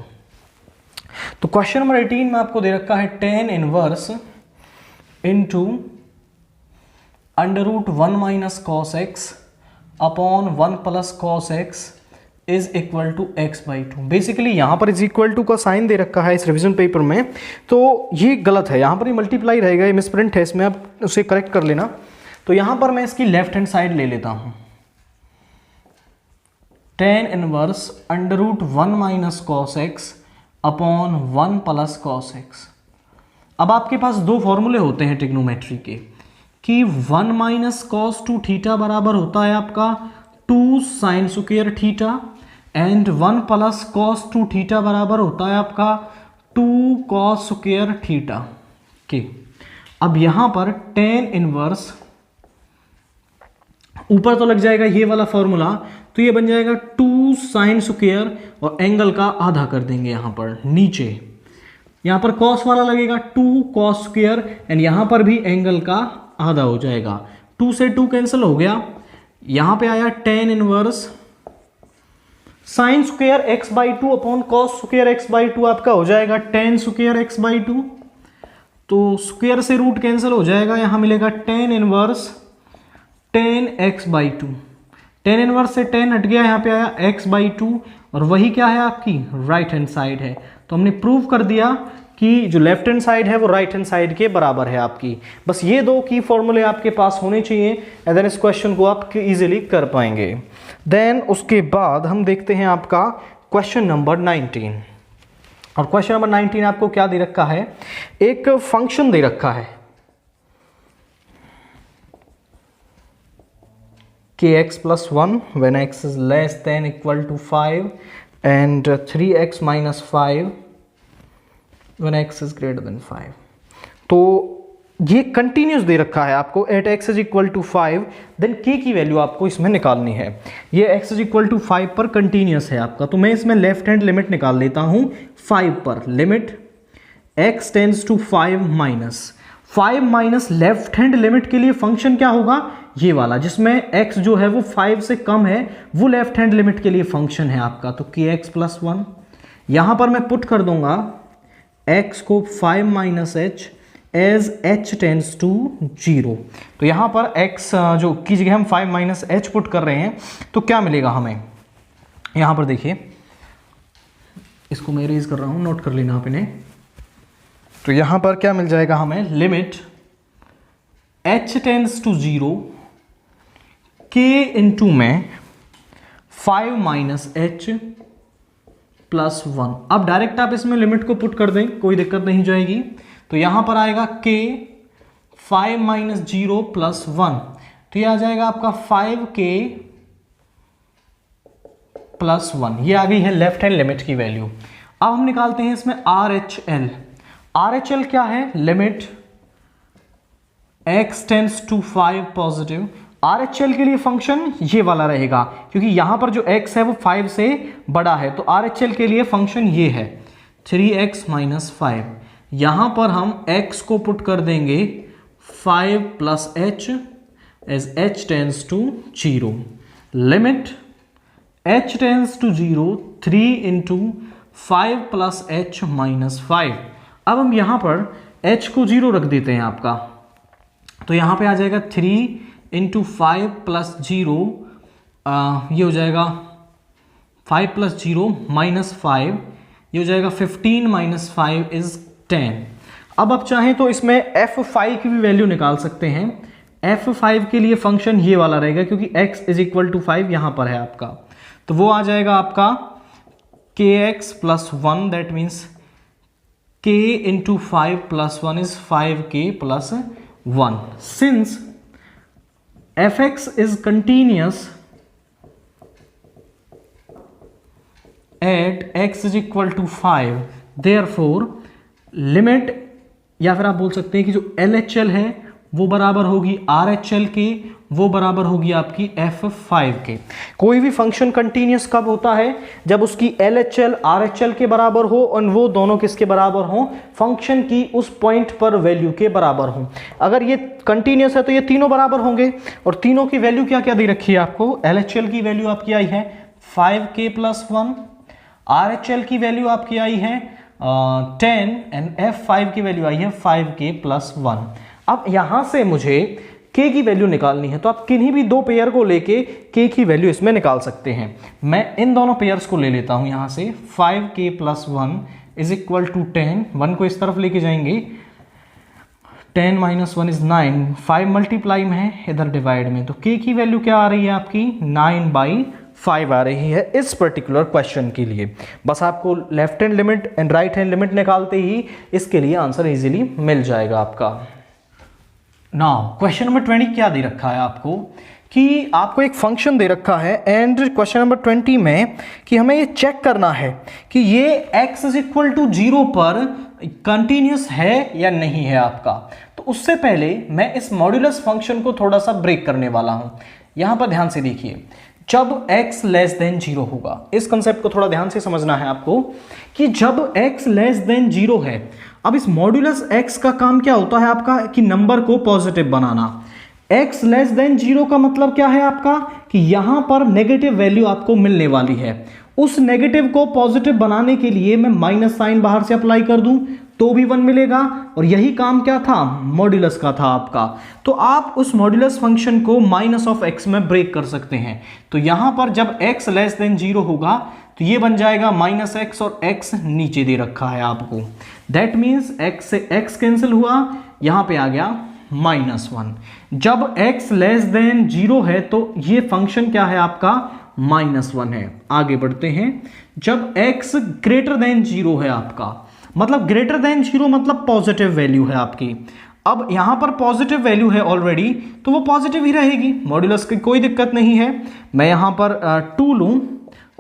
तो क्वेश्चन नंबर 18 में आपको दे रखा है tan inverse into √1 minus cos x upon 1 plus cos x is equal to x/2। Basically यहाँ पर इज इक्वल टू का साइन दे रखा है इस रिवीजन पेपर में, तो ये गलत है, यहाँ पर ये मल्टीप्लाई रहेगा, ये मिसप्रिंट है, इसमें आप उसे करेक्ट कर लेना। तो यहाँ पर मैं इसकी लेफ्ट हैंड साइड ले लेता हूँ, tan inverse √1 minus cos x upon 1 plus cos x. अब आपके पास दो फॉर्मूले होते हैं ट्रिग्नोमेट्री के, कि 1 माइनस कॉस 2 थीटा बराबर होता है आपका 2 sine square theta, and 1 plus cos 2 theta बराबर होता है आपका 2 कॉस स्क्वायर थीटा के। अब यहां पर tan इनवर्स ऊपर तो लग जाएगा ये वाला फॉर्मूला, तो ये बन जाएगा 2 साइन स्क्वायर और एंगल का आधा कर देंगे यहां पर, नीचे यहां पर कॉस वाला लगेगा 2 कॉस स्क्वायर एंड यहां पर भी एंगल का आधा हो जाएगा, 2 से 2 कैंसिल हो गया, यहां पे आया tan inverse sine square x/2 upon cos square x/2 आपका हो जाएगा tan स्क्वायर x/2। तो स्क्वायर से रूट कैंसिल हो जाएगा, यहां मिलेगा tan inverse 10x/2, tan inverse से 10 हट गया, यहाँ पे आया x/2 और वही क्या है आपकी राइट हैंड साइड है। तो हमने प्रूव कर दिया कि जो लेफ्ट हैंड साइड है वो राइट हैंड साइड के बराबर है आपकी। बस ये दो की फॉर्मूले आपके पास होने चाहिए, देन इस क्वेश्चन को आप इजीली कर पाएंगे। देन उसके बाद हम देखते हैं आपका क्वेश्चन नंबर 19। और क्वेश्चन नंबर 19 आपको क्या दे रखा है, एक फंक्शन दे रखा है kx+1 when x is less than equal to 5 and 3x minus 5 when x is greater than 5। तो ये कंटिन्यूस दे रखा है आपको at x is equal to 5, then k की वैल्यू आपको इसमें निकालनी है। ये x is equal to 5 पर कंटिन्यूस है आपका, तो मैं इसमें लेफ्ट हैंड लिमिट निकाल लेता हूं 5 पर। Limit x tends to 5 minus left hand limit के लिए फंक्शन क्या होगा, ये वाला जिसमें x जो है वो 5 से कम है, वो लेफ्ट हैंड लिमिट के लिए फंक्शन है आपका। तो kx+1 यहां पर मैं पुट कर दूंगा x को 5 minus h as h tends to 0। तो यहां पर x जो की जगह हम 5 माइनस h पुट कर रहे हैं, तो क्या मिलेगा हमें, यहां पर देखिए, इसको मैं इरेज कर रहा हूं, नोट कर लेना आप इन्हें। तो यहां पर क्या मिल जाएगा हमें, limit h tends to 0 k into में 5 माइनस h प्लस 1। अब डायरेक्ट आप इसमें लिमिट को पुट कर दें, कोई दिक्कत नहीं जाएगी। तो यहां पर आएगा k 5 माइनस 0 प्लस 1, तो ये आ जाएगा आपका 5k प्लस 1। ये आ गई है लेफ्ट हैंड लिमिट की वैल्यू। अब हम निकालते हैं इसमें RHL। RHL क्या है, limit x tends to 5 positive. RHL के लिए फंक्शन ये वाला रहेगा, क्योंकि यहां पर जो x है वो 5 से बड़ा है, तो RHL के लिए फंक्शन ये है 3x माइनस 5। यहां पर हम x को पुट कर देंगे 5 plus h as h tends to 0। Limit h tends to 0 3 into 5 plus h minus 5। अब हम यहां पर h को 0 रख देते हैं आपका, तो यहां पे आ जाएगा 3 इंटू 5 प्लस 0, ये हो जाएगा 5 प्लस 0 माइनस 5, ये हो जाएगा 15 माइनस 5 इज 10। अब आप चाहें तो इसमें f5 की भी वैल्यू निकाल सकते हैं। f5 के लिए फंक्शन ये वाला रहेगा, क्योंकि x इज इक्वल टू 5 यहां पर है आपका, तो वो आ जाएगा आपका kx+1, that means k into 5 plus 1 is 5k plus 1। Since fx is continuous at x is equal to 5, therefore limit, या फिर आप बोल सकते हैं कि जो LHL है वो बराबर होगी RHL के, वो बराबर होगी आपकी f5 के। कोई भी फंक्शन कंटिन्यूस कब होता है, जब उसकी LHL RHL के बराबर हो और वो दोनों किसके बराबर हो, फंक्शन की उस पॉइंट पर वैल्यू के बराबर हो। अगर ये कंटिन्यूस है तो ये तीनों बराबर होंगे, और तीनों की वैल्यू क्या क्या दे रखी है आपको, LHL की वैल्यू आपकी आई है 5k प्लस 1, RHL की वैल्यू आपकी आई है 10 एंड f5 की वैल्यू आई है 5k प्लस 1। अब यहां से मुझे k की वैल्यू निकालनी है, तो आप किन्हीं भी दो पेयर को लेके k की वैल्यू इसमें निकाल सकते हैं। मैं इन दोनों पेयर्स को ले लेता हूं यहां से, 5k plus 1 is equal to 10, 1 को इस तरफ लेके जाएंगे, 10 माइनस 1 इज 9, 5 मल्टीप्लाई में है इधर डिवाइड में, तो k की वैल्यू क्या आ रही है आपकी 9/5 आ रही है इस पर्टिकुलर क्वेश्चन के लिए। बस आपको left hand limit and right hand limit निकालते ही इसके लिए आंसर इजीली मिल जाएगा आपका। नाउ क्वेश्चन नंबर 20 क्या दे रखा है आपको, कि आपको एक फंक्शन दे रखा है एंड क्वेश्चन नंबर 20 में कि हमें ये चेक करना है कि ये x इज इक्वल टू 0 पर कंटिन्यूस है या नहीं है आपका। तो उससे पहले मैं इस मॉड्यूलस फंक्शन को थोड़ा सा ब्रेक करने वाला हूं। यहां पर ध्यान से देखिए, जब x लेस देन 0 होगा, इस कंसेप्ट को थोड़ा ध्यान से समझना है आपको कि जब x लेस देन 0 है, अब इस मॉड्यूलस x का काम क्या होता है आपका कि नंबर को पॉजिटिव बनाना। x लेस देन 0 का मतलब क्या है आपका कि यहां पर नेगेटिव वैल्यू आपको मिलने वाली है, उस नेगेटिव को पॉजिटिव बनाने के लिए मैं माइनस साइन बाहर से अप्लाई कर दूं तो भी 1 मिलेगा, और यही काम क्या था, मॉड्यूलस का था आपका। तो आप उस मॉड्यूलस फंक्शन को माइनस ऑफ एक्स में ब्रेक कर सकते हैं। तो यहां पर जब x लेस देन 0 होगा तो ये बन जाएगा माइनस एक्स, और x नीचे दे रखा है आपको। दैट मीन्स x से x कैंसिल हुआ, यहां पे आ गया -1। जब x लेस देन 0 है तो ये फंक्शन क्या है आपका, -1 है। आगे बढ़ते हैं। जब x ग्रेटर देन 0 है आपका, मतलब ग्रेटर देन 0 मतलब पॉजिटिव वैल्यू है आपकी। अब यहां पर पॉजिटिव वैल्यू है ऑलरेडी, तो वो पॉजिटिव ही रहेगी, मॉड्यूलस की कोई दिक्कत नहीं है। मैं यहां पर 2 लूं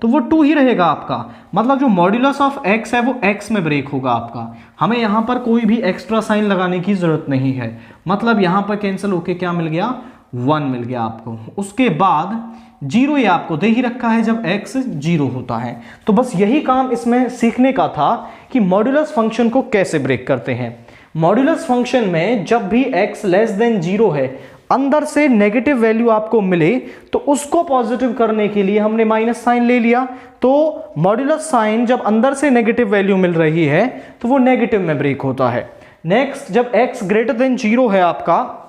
तो वो 2 ही रहेगा आपका, मतलब जो मॉड्यूलस ऑफ x है वो x में ब्रेक होगा आपका। हमें यहां पर कोई भी एक्स्ट्रा साइन लगाने की जरूरत नहीं है, मतलब यहां पर कैंसिल होके क्या मिल गया, 1 मिल गया आपको। उसके बाद 0 ये आपको दे ही रखा है जब x 0 होता है। तो बस यही काम इसमें सीखने का था कि मॉड्यूलस फंक्शन को कैसे ब्रेक करते हैं। मॉड्यूलस फंक्शन में जब भी x लेस देन 0 है, अंदर से नेगेटिव वैल्यू आपको मिले तो उसको पॉजिटिव करने के लिए हमने माइनस साइन ले लिया। तो मॉड्यूलस साइन जब अंदर से नेगेटिव वैल्यू मिल रही है तो वो नेगेटिव में ब्रेक होता है। नेक्स्ट, जब x ग्रेटर देन 0 है आपका,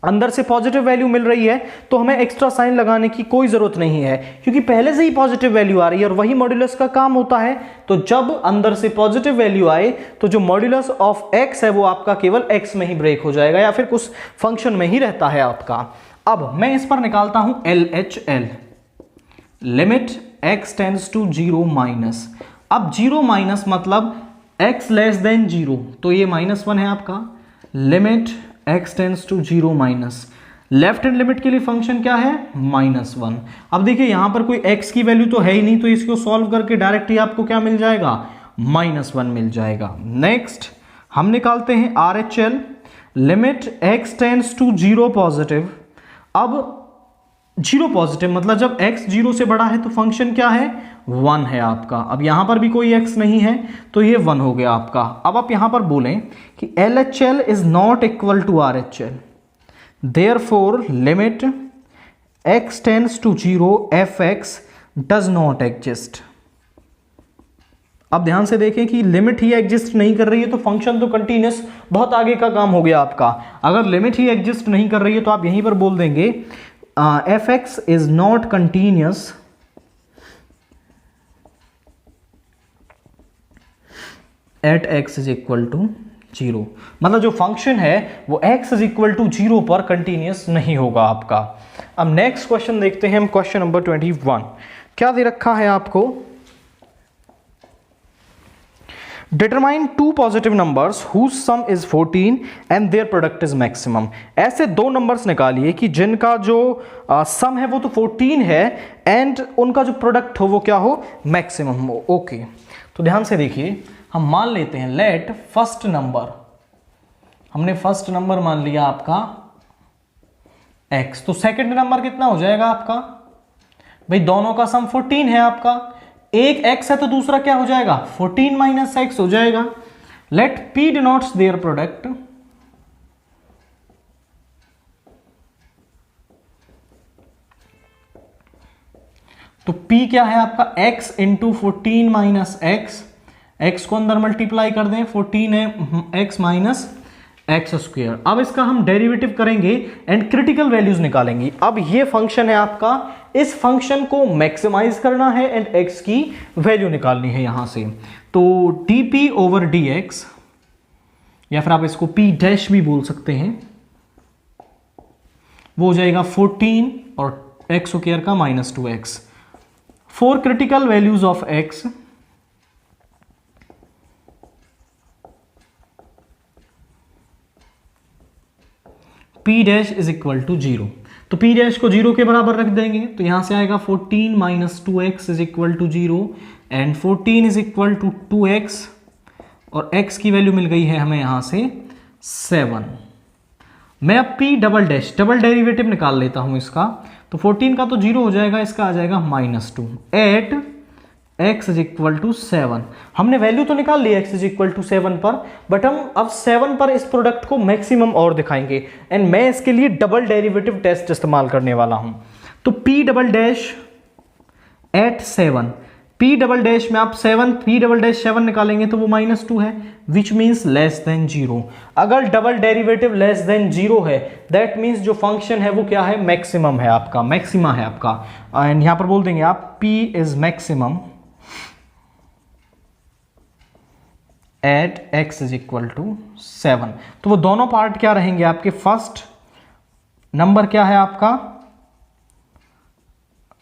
अंदर से पॉजिटिव वैल्यू मिल रही है, तो हमें एक्स्ट्रा साइन लगाने की कोई जरूरत नहीं है, क्योंकि पहले से ही पॉजिटिव वैल्यू आ रही है और वही मॉड्यूलस का काम होता है। तो जब अंदर से पॉजिटिव वैल्यू आए तो जो मॉड्यूलस ऑफ x है वो आपका केवल x में ही ब्रेक हो जाएगा, या फिर उस फंक्शन में ही रहता है आपका। अब मैं इस पर निकालता हूं LHL, limit x tends to 0 minus. अब 0 माइनस मतलब x लेस देन 0, तो ये -1 है आपका। Limit x tends to 0 minus, left hand limit के लिए फंक्शन क्या है, -1। अब देखिए यहां पर कोई x की वैल्यू तो है ही नहीं, तो इसको सॉल्व करके डायरेक्ट ही आपको क्या मिल जाएगा, -1 मिल जाएगा। नेक्स्ट हम निकालते हैं RHL, limit x tends to 0 positive. अब 0 पॉजिटिव मतलब जब x 0 से बड़ा है तो फंक्शन क्या है, 1 है आपका। अब यहां पर भी कोई x नहीं है तो ये 1 हो गया आपका। अब आप यहां पर बोलें कि LHL is not equal to RHL, therefore limit x tends to 0 fx does not exist. अब ध्यान से देखें कि लिमिट ही एग्जिस्ट नहीं कर रही है तो फंक्शन तो कंटिन्यूअस बहुत आगे का काम हो गया आपका। अगर लिमिट ही एग्जिस्ट नहीं कर रही है तो आप यहीं पर बोल देंगे fx is not continuous at x is equal to 0, मतलब जो फंक्शन है वो x is equal to 0 पर कंटिन्यूअस नहीं होगा आपका। अब नेक्स्ट क्वेश्चन देखते हैं हम, क्वेश्चन नंबर 21। क्या दे रखा है आपको, determine 2 positive numbers whose sum is 14 and their product is maximum. ऐसे 2 नंबर्स निकालिए कि जिनका जो सम है वो तो 14 है एंड उनका जो प्रोडक्ट हो वो क्या हो, मैक्सिमम हो। ओके, तो ध्यान से देखिए, हम मान लेते हैं लेट फर्स्ट नंबर, हमने फर्स्ट नंबर मान लिया आपका x, तो सेकंड नंबर कितना हो जाएगा आपका, भाई दोनों का सम 14 है आपका, एक x है तो दूसरा क्या हो जाएगा, 14 माइनस x हो जाएगा। Let p denotes their product, तो p क्या है आपका, x इंटू 14 माइनस x को अंदर मल्टीप्लाई कर दें, 14 है x माइनस एक्स स्क्वायर। अब इसका हम डेरिवेटिव करेंगे एंड क्रिटिकल वैल्यूज निकालेंगे। अब ये फंक्शन है आपका, इस फंक्शन को मैक्सिमाइज करना है एंड x की वैल्यू निकालनी है यहां से। तो dp ओवर dx, या फिर आप इसको p डैश भी बोल सकते हैं, वो हो जाएगा 14 और एक्स स्क्वायर का minus 2x। For critical values of x, p dash is equal to 0, तो p डैश को 0 के बराबर रख देंगे, तो यहां से आएगा 14 minus 2x is equal to 0 and 14 is equal to 2x, और x की वैल्यू मिल गई है हमें यहां से 7। मैं अब p double dash, double derivative निकाल लेता हूं इसका, तो 14 का तो 0 हो जाएगा, इसका आ जाएगा -2 at x is equal to 7। हमने वैल्यू तो निकाल ली x इज इक्वल टू 7 पर, बट हम अब 7 पर इस प्रोडक्ट को मैक्सिमम और दिखाएंगे एंड मैं इसके लिए डबल डेरिवेटिव टेस्ट इस्तेमाल करने वाला हूं। तो p double dash at 7, p double dash में आप 7 p डबल डैश 7 निकालेंगे तो वो -2 है, विच मीन्स लेस देन 0। अगर डबल डेरिवेटिव लेस देन 0 है दैट मीन्स जो फंक्शन है वो क्या है, मैक्सिमम है आपका, मैक्सिमा है आपका। एंड यहां पर बोल देंगे आप p is maximum at x is equal to 7। तो वो दोनों पार्ट क्या रहेंगे आपके, फर्स्ट नंबर क्या है आपका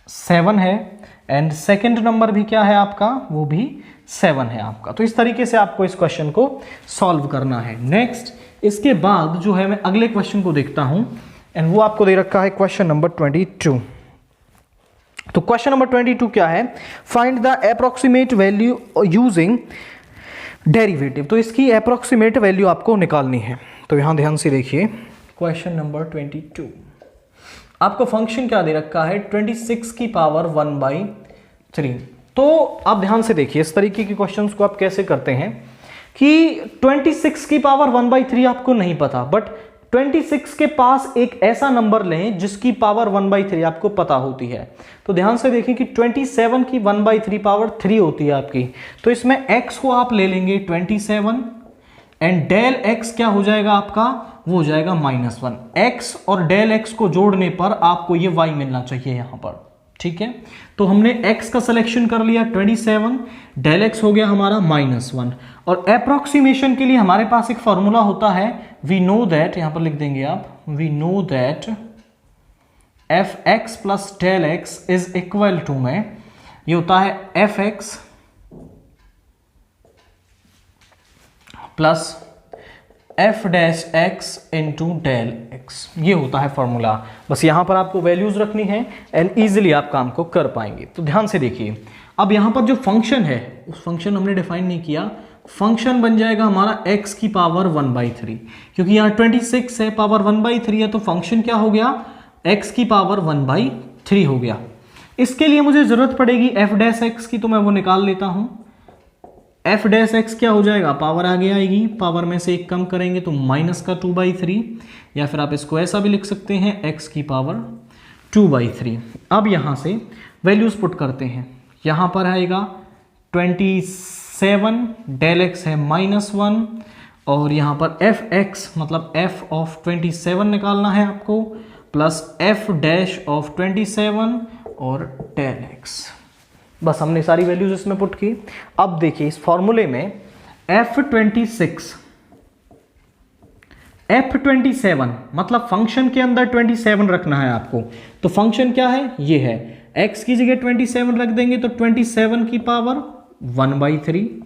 7 है एंड सेकंड नंबर भी क्या है आपका, वो भी 7 है आपका। तो इस तरीके से आपको इस क्वेश्चन को सॉल्व करना है। नेक्स्ट इसके बाद जो है मैं अगले क्वेश्चन को देखता हूं एंड वो आपको दे रखा है क्वेश्चन नंबर 22। तो क्वेश्चन नंबर 22 क्या है, find the approximate value using derivative. तो इसकी अप्रोक्सीमेट वैल्यू आपको निकालनी है। तो यहां ध्यान से देखिए क्वेश्चन नंबर 22, आपको फंक्शन क्या दे रखा है 26 की पावर 1/3। तो आप ध्यान से देखिए इस तरीके के क्वेश्चंस को आप कैसे करते हैं कि 26 की पावर 1/3 आपको नहीं पता, बट 26 के पास एक ऐसा नंबर लें जिसकी पावर 1/3 आपको पता होती है। तो ध्यान से देखिए कि 27 की 1/3 पावर 3 होती है आपकी। तो इसमें x को आप ले लेंगे 27 एंड डेल x क्या हो जाएगा आपका, वो हो जाएगा -1। x और डेल x को जोड़ने पर आपको ये y मिलना चाहिए यहां पर, ठीक है। तो हमने x का सिलेक्शन कर लिया 27, डेल x हो गया हमारा -1। और अप्रोक्सीमेशन के लिए हमारे पास एक फॉर्मूला होता है, वी नो दैट, यहां पर लिख देंगे आप, we know that fx plus del x is equal to में ये होता है fx plus f dash x into del x, ये होता है फॉर्मूला। बस यहां पर आपको वैल्यूज रखनी है एंड इजीली आप काम को कर पाएंगे। तो ध्यान से देखिए अब यहां पर जो फंक्शन है उस फंक्शन हमने डिफाइन नहीं किया, फंक्शन बन जाएगा हमारा x की पावर 1/3, क्योंकि यहाँ 26 है पावर 1/3 है, तो फंक्शन क्या हो गया x की पावर 1/3 हो गया। इसके लिए मुझे जरूरत पड़ेगी f डैश x की, तो मैं वो निकाल लेता हूं। f डैश x क्या हो जाएगा, पावर आगे आएगी, पावर में से एक कम करेंगे तो माइनस का 2/3, या फिर आप इसको ऐसा भी लिख सकते हैं x की पावर 2/3। अब यहां से वैल्यूज पुट करते हैं, यहां पर आएगा 27, डेल x है -1 और यहां पर fx मतलब f ऑफ 27 निकालना है आपको, प्लस f डैश ऑफ 27 और डेल x। बस हमने सारी वैल्यूज इसमें पुट की। अब देखिए इस फॉर्मूले में f27 मतलब फंक्शन के अंदर 27 रखना है आपको। तो फंक्शन क्या है, ये है, x की जगह 27 रख देंगे तो 27 की पावर 1/3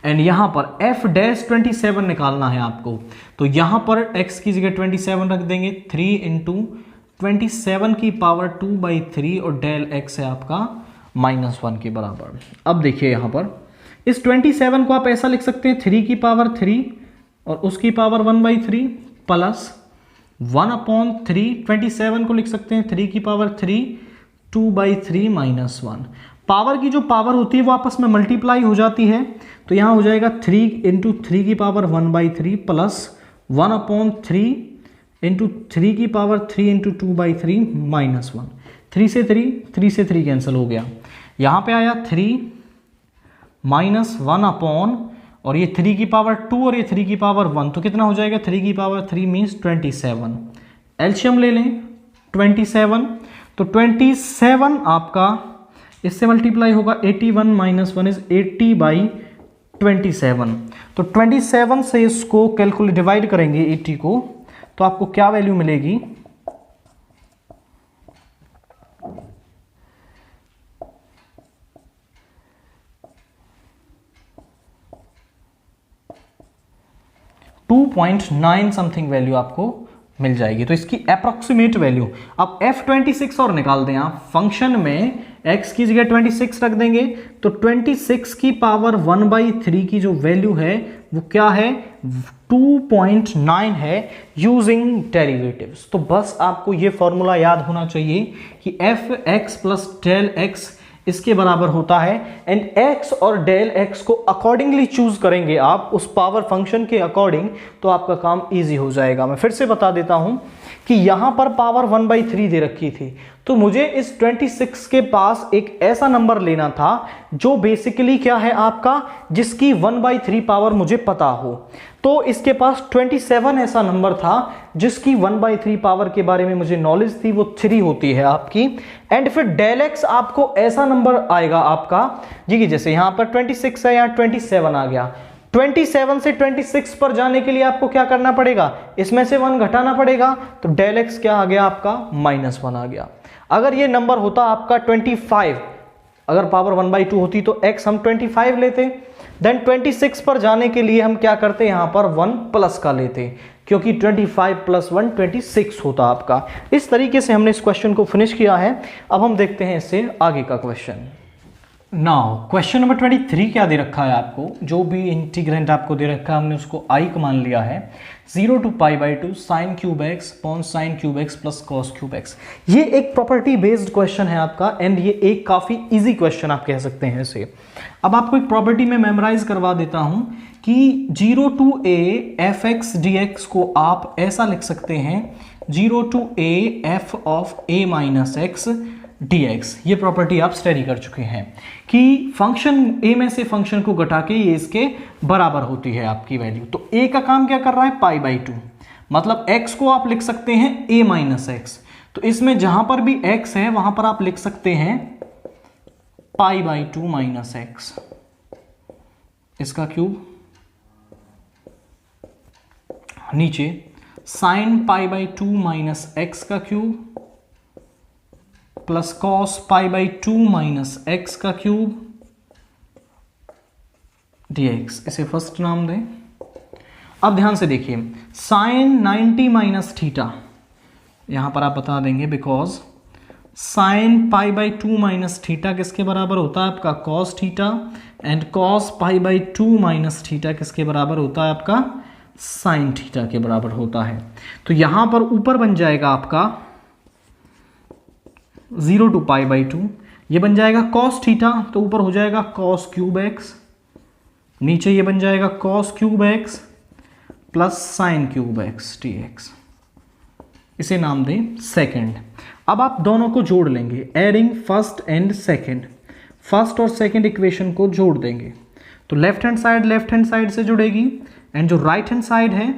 एंड यहां पर f डैश 27 निकालना है आपको। तो यहां पर x की जगह 27 रख देंगे, 3 इंटू 27 की पावर 2/3 और डेल x है आपका -1 के बराबर। अब देखिए यहां पर इस 27 को आप ऐसा लिख सकते हैं 3 की पावर 3 और उसकी पावर 1/3 प्लस 1/3, 27 को लिख सकते हैं 3 की पावर 3, 2/3 -1। पावर की जो पावर होती है वो आपस में मल्टीप्लाई हो जाती है, तो यहां हो जाएगा 3 इंटू 3 की पावर 1/3 प्लस 1/3 इंटू 3 की पावर 3 इंटू 2/3 -1। 3 से 3 कैंसिल हो गया, यहां पे आया 3 माइनस 1 और ये 3 की पावर 2 और ये 3 की पावर 1, तो कितना हो जाएगा 3 की पावर 3 मीन्स 27। एलसीएम ले लें 27, तो 27 आपका इससे मल्टीप्लाई होगा 81 माइनस 1 इज 80/27। तो 27 से इसको कैलकुलेट डिवाइड करेंगे 80 को, तो आपको क्या वैल्यू मिलेगी, .9 समथिंग वैल्यू आपको मिल जाएगी। तो इसकी अप्रोक्सीमेट वैल्यू, अब f26 और निकाल दें आप, फंक्शन में x की जगह 26 रख देंगे तो 26 की पावर 1/3 की जो वैल्यू है वो क्या है 2.9 है यूजिंग डेरिवेटिव्स। तो बस आपको ये फॉर्मूला याद होना चाहिए कि fx प्लस डेल x इसके बराबर होता है एंड x और डेल x को अकॉर्डिंगली चूज करेंगे आप उस पावर फंक्शन के अकॉर्डिंग, तो आपका काम इजी हो जाएगा। मैं फिर से बता देता हूं कि यहाँ पर पावर 1/3 दे रखी थी, तो मुझे इस 26 के पास एक ऐसा नंबर लेना था जो बेसिकली क्या है आपका, जिसकी 1/3 पावर मुझे पता हो। तो इसके पास 27 ऐसा नंबर था जिसकी 1/3 पावर के बारे में मुझे नॉलेज थी, वो 3 होती है आपकी। एंड फिर डेल एक्स आपको ऐसा नंबर आएगा आपका जी कि जैसे यहाँ पर 26 है, यहाँ 27 आ गया। 27 से 26 पर जाने के लिए आपको क्या करना पड़ेगा, इसमें से 1 घटाना पड़ेगा, तो डेल एक्स क्या आ गया आपका, -1 आ गया। अगर ये नंबर होता आपका 25, अगर पावर 1/2 होती तो x हम 25 लेते, देन 26 पर जाने के लिए हम क्या करते, यहां पर 1 प्लस का लेते, क्योंकि 25 + 1 26 होता आपका। इस तरीके से हमने इस क्वेश्चन को फिनिश किया है। अब हम देखते हैं इससे आगे का क्वेश्चन। नाउ क्वेश्चन नंबर 23 क्या दे रखा है आपको, जो भी इंटीग्रेंट आपको दे रखा है हमने उसको i का मान लिया है 0 to π/2 sin³ x upon sin³ x plus cos³ x। ये एक प्रॉपर्टी बेस्ड क्वेश्चन है आपका, एंड ये एक काफ़ी इजी क्वेश्चन आप कह सकते हैं इसे। अब आपको एक प्रॉपर्टी में मेमोराइज करवा देता हूं कि 0 to a fx dx को आप ऐसा लिख सकते हैं 0 to a f of a minus x dx। ये प्रॉपर्टी आप स्टडी कर चुके हैं कि फंक्शन a में से फंक्शन को घटा के ये इसके बराबर होती है आपकी वैल्यू। तो a का काम क्या कर रहा है, π/2, मतलब x को आप लिख सकते हैं a minus x। तो इसमें जहां पर भी x है वहां पर आप लिख सकते हैं π/2 minus x, इसका क्यूब, नीचे sin π/2 minus x का cube plus cos π/2 minus x का क्यूब dx, इसे फर्स्ट नाम दें। अब ध्यान से देखिए sin 90 minus थीटा, यहां पर आप बता देंगे बिकॉज sin π/2 minus थीटा किसके बराबर होता है आपका cos theta, and cos π/2 minus theta किसके बराबर होता है आपका sin थीटा के बराबर होता है। तो यहां पर ऊपर बन जाएगा आपका 0 to π/2, ये बन जाएगा cos थीटा, तो ऊपर हो जाएगा cos³ x, नीचे ये बन जाएगा cos³ x plus sin³ x dx, इसे नाम दें सेकंड। अब आप दोनों को जोड़ लेंगे, adding first and second, first और सेकंड इक्वेशन को जोड़ देंगे, तो लेफ्ट हैंड साइड से जुड़ेगी, एंड जो राइट हैंड साइड है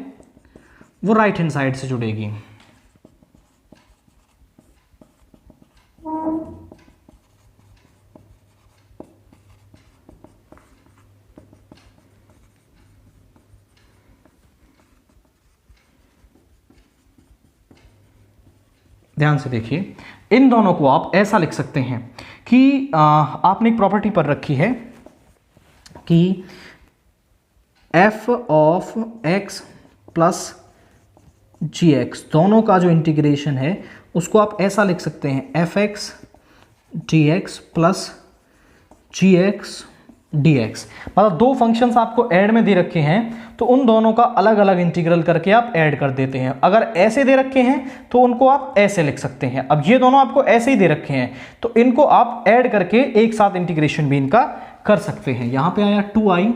वो राइट हैंड साइड से जुड़ेगी। ध्यान से देखिए, इन दोनों को आप ऐसा लिख सकते हैं कि आपने एक प्रॉपर्टी पर रखी है कि f of x plus gx दोनों का जो इंटीग्रेशन है उसको आप ऐसा लिख सकते हैं fx dx plus gx dx। मतलब दो फंक्शंस आपको ऐड में दे रखे हैं, तो उन दोनों का अलग अलग इंटीग्रल करके आप ऐड कर देते हैं। अगर ऐसे दे रखे हैं तो उनको आप ऐसे लिख सकते हैं। अब ये दोनों आपको ऐसे ही दे रखे हैं तो इनको आप ऐड करके एक साथ इंटीग्रेशन भी इनका कर सकते हैं। यहां पे आया 2i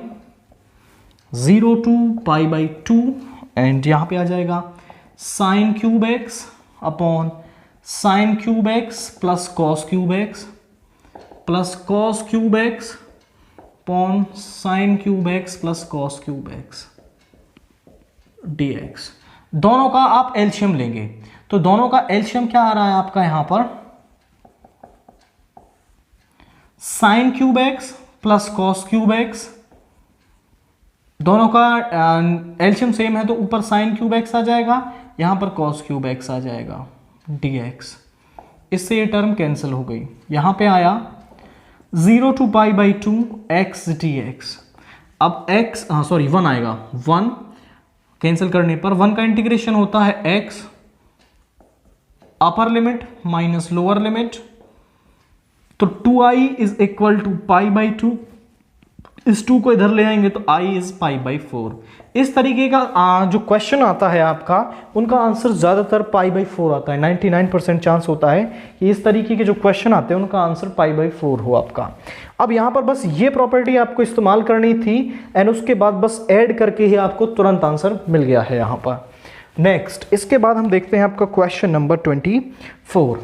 0 to π/2, एंड यहां पे आ जाएगा sin³ x upon sin³ x plus cos³ x plus cos³ x upon sin³ x plus cos³ x dx। दोनों का आप एलसीएम लेंगे, तो दोनों का एलसीएम क्या आ रहा है आपका यहां पर sin³ x plus cos³ x, दोनों का एलसीएम सेम है तो ऊपर sin³ x आ जाएगा, यहां पर cos³ x आ जाएगा dx। इससे ये टर्म कैंसिल हो गई। यहां पे आया 0 to π/2 x dx। अब x 1 आएगा, 1 कैंसिल करने पर 1 का इंटीग्रेशन होता है x upper limit minus lower limit, तो 2i इज इक्वल टू π/2, इस 2 को इधर ले आएंगे तो i इज π/4। इस तरीके का जो क्वेश्चन आता है आपका उनका आंसर ज़्यादातर π/4 आता है। 99% चांस होता है कि इस तरीके के जो क्वेश्चन आते हैं उनका आंसर π/4 हो आपका। अब यहाँ पर बस ये प्रॉपर्टी आपको इस्तेमाल करनी थी, एंड उसके बाद बस ऐड करके ही आपको तुरंत आंसर मिल गया है यहाँ पर। नेक्स्ट इसके बाद हम देखते हैं आपका क्वेश्चन नंबर 24।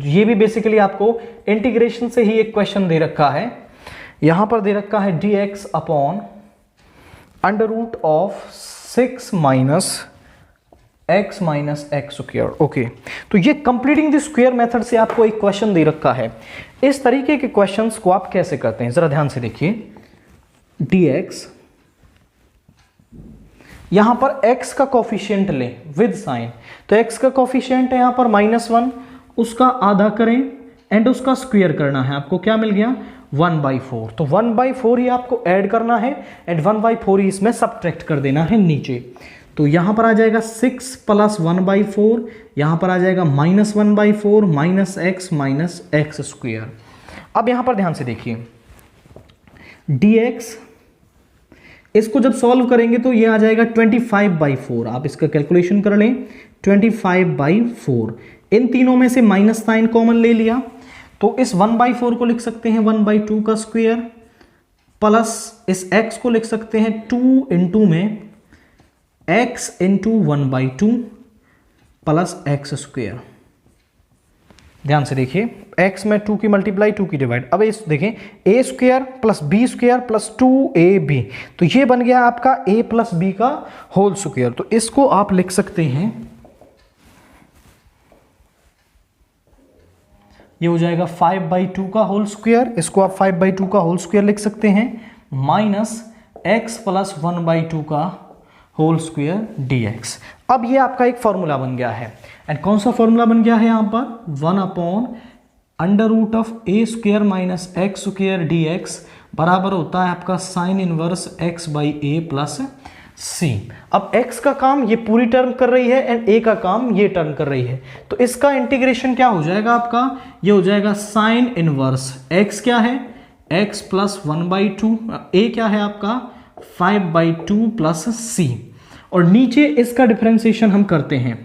ये भी बेसिकली आपको इंटीग्रेशन से ही एक क्वेश्चन दे रखा है। यहां पर दे रखा है dx upon under root of 6 minus x minus x square. Okay, तो ये कंप्लीटिंग द स्क्वायर मेथड से आपको एक क्वेश्चन दे रखा है। इस तरीके के क्वेश्चंस को आप कैसे करते हैं जरा ध्यान से देखिए। dx, यहां पर x का कोफिशिएंट लें विद साइन, तो x का कोफिशिएंट है यहां पर -1, उसका आधा करें एंड उसका स्क्वायर करना है। आपको क्या मिल गया 1/4, तो 1/4 ही आपको ऐड करना है एंड 1/4 ही इसमें सब्ट्रैक्ट कर देना है नीचे। तो यहां पर आ जाएगा 6 प्लस 1/4, यहां पर आ जाएगा -1/4 माइनस एक्स स्क्वायर। अब यहां पर ध्यान से देखिए dx, इसको जब सॉल्व करेंगे तो ये आ जाएगा 25/4। आप इसका कैलकुलेशन कर लें 25/4। इन तीनों में से माइनस साइन कॉमन ले लिया तो इस 1/4 को लिख सकते हैं 1/2 का स्क्वायर, प्लस इस x को लिख सकते हैं 2 इंटू में x into 1/2 plus x square. ध्यान से देखिए x में 2 की मल्टीप्लाई 2 की डिवाइड। अब इस देखें a square plus b square plus 2ab, तो ये बन गया आपका a प्लस बी का होल स्क्वायर। तो इसको आप लिख सकते हैं, ये हो जाएगा 5/2 का होल स्क्वायर, इसको आप 5/2 का होल स्क्वायर लिख सकते हैं, माइनस x प्लस 1/2 का होल स्क्वायर dx। अब ये आपका एक फॉर्मूला बन गया है। एंड कौन सा फॉर्मूला बन गया है यहां पर 1 upon under root of a square minus x square dx बराबर होता है आपका sine inverse x/a plus c। अब x का काम ये पूरी टर्म कर रही है एंड a का काम ये टर्म कर रही है, तो इसका इंटीग्रेशन क्या हो जाएगा आपका, ये हो जाएगा साइन इनवर्स x क्या है x प्लस 1/2, a क्या है आपका 5/2 प्लस c, और नीचे इसका डिफरेंशिएशन हम करते हैं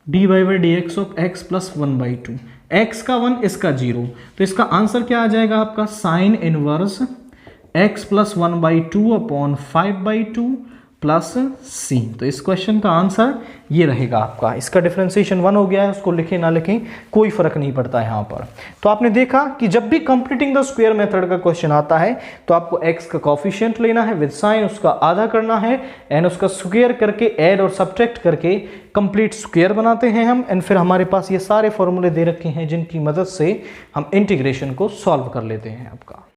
dy/dx of x plus 1/2, x का 1 इसका 0, तो इसका आंसर क्या आ जाएगा आपका sine inverse x plus 1/2 upon 5/2 plus c। तो इस क्वेश्चन का आंसर ये रहेगा आपका। इसका डिफरेंशिएशन 1 हो गया है, उसको लिखें ना लिखें कोई फर्क नहीं पड़ता है यहाँ पर। तो आपने देखा कि जब भी कंप्लीटिंग द स्क्वायर मेथड का क्वेश्चन आता है तो आपको x का कोफिशिएंट लेना है विद साइन, उसका आधा करना है एंड उसका स्क्वायर करके ऐड और सब्ट्रैक्ट करके कंप्लीट स्क्वायर बनाते हैं हम, एंड फिर हमारे पास ये सारे फॉर्मूले दे रखे हैं जिनकी मदद से हम इंटीग्रेशन को सॉल्व कर लेते हैं आपका।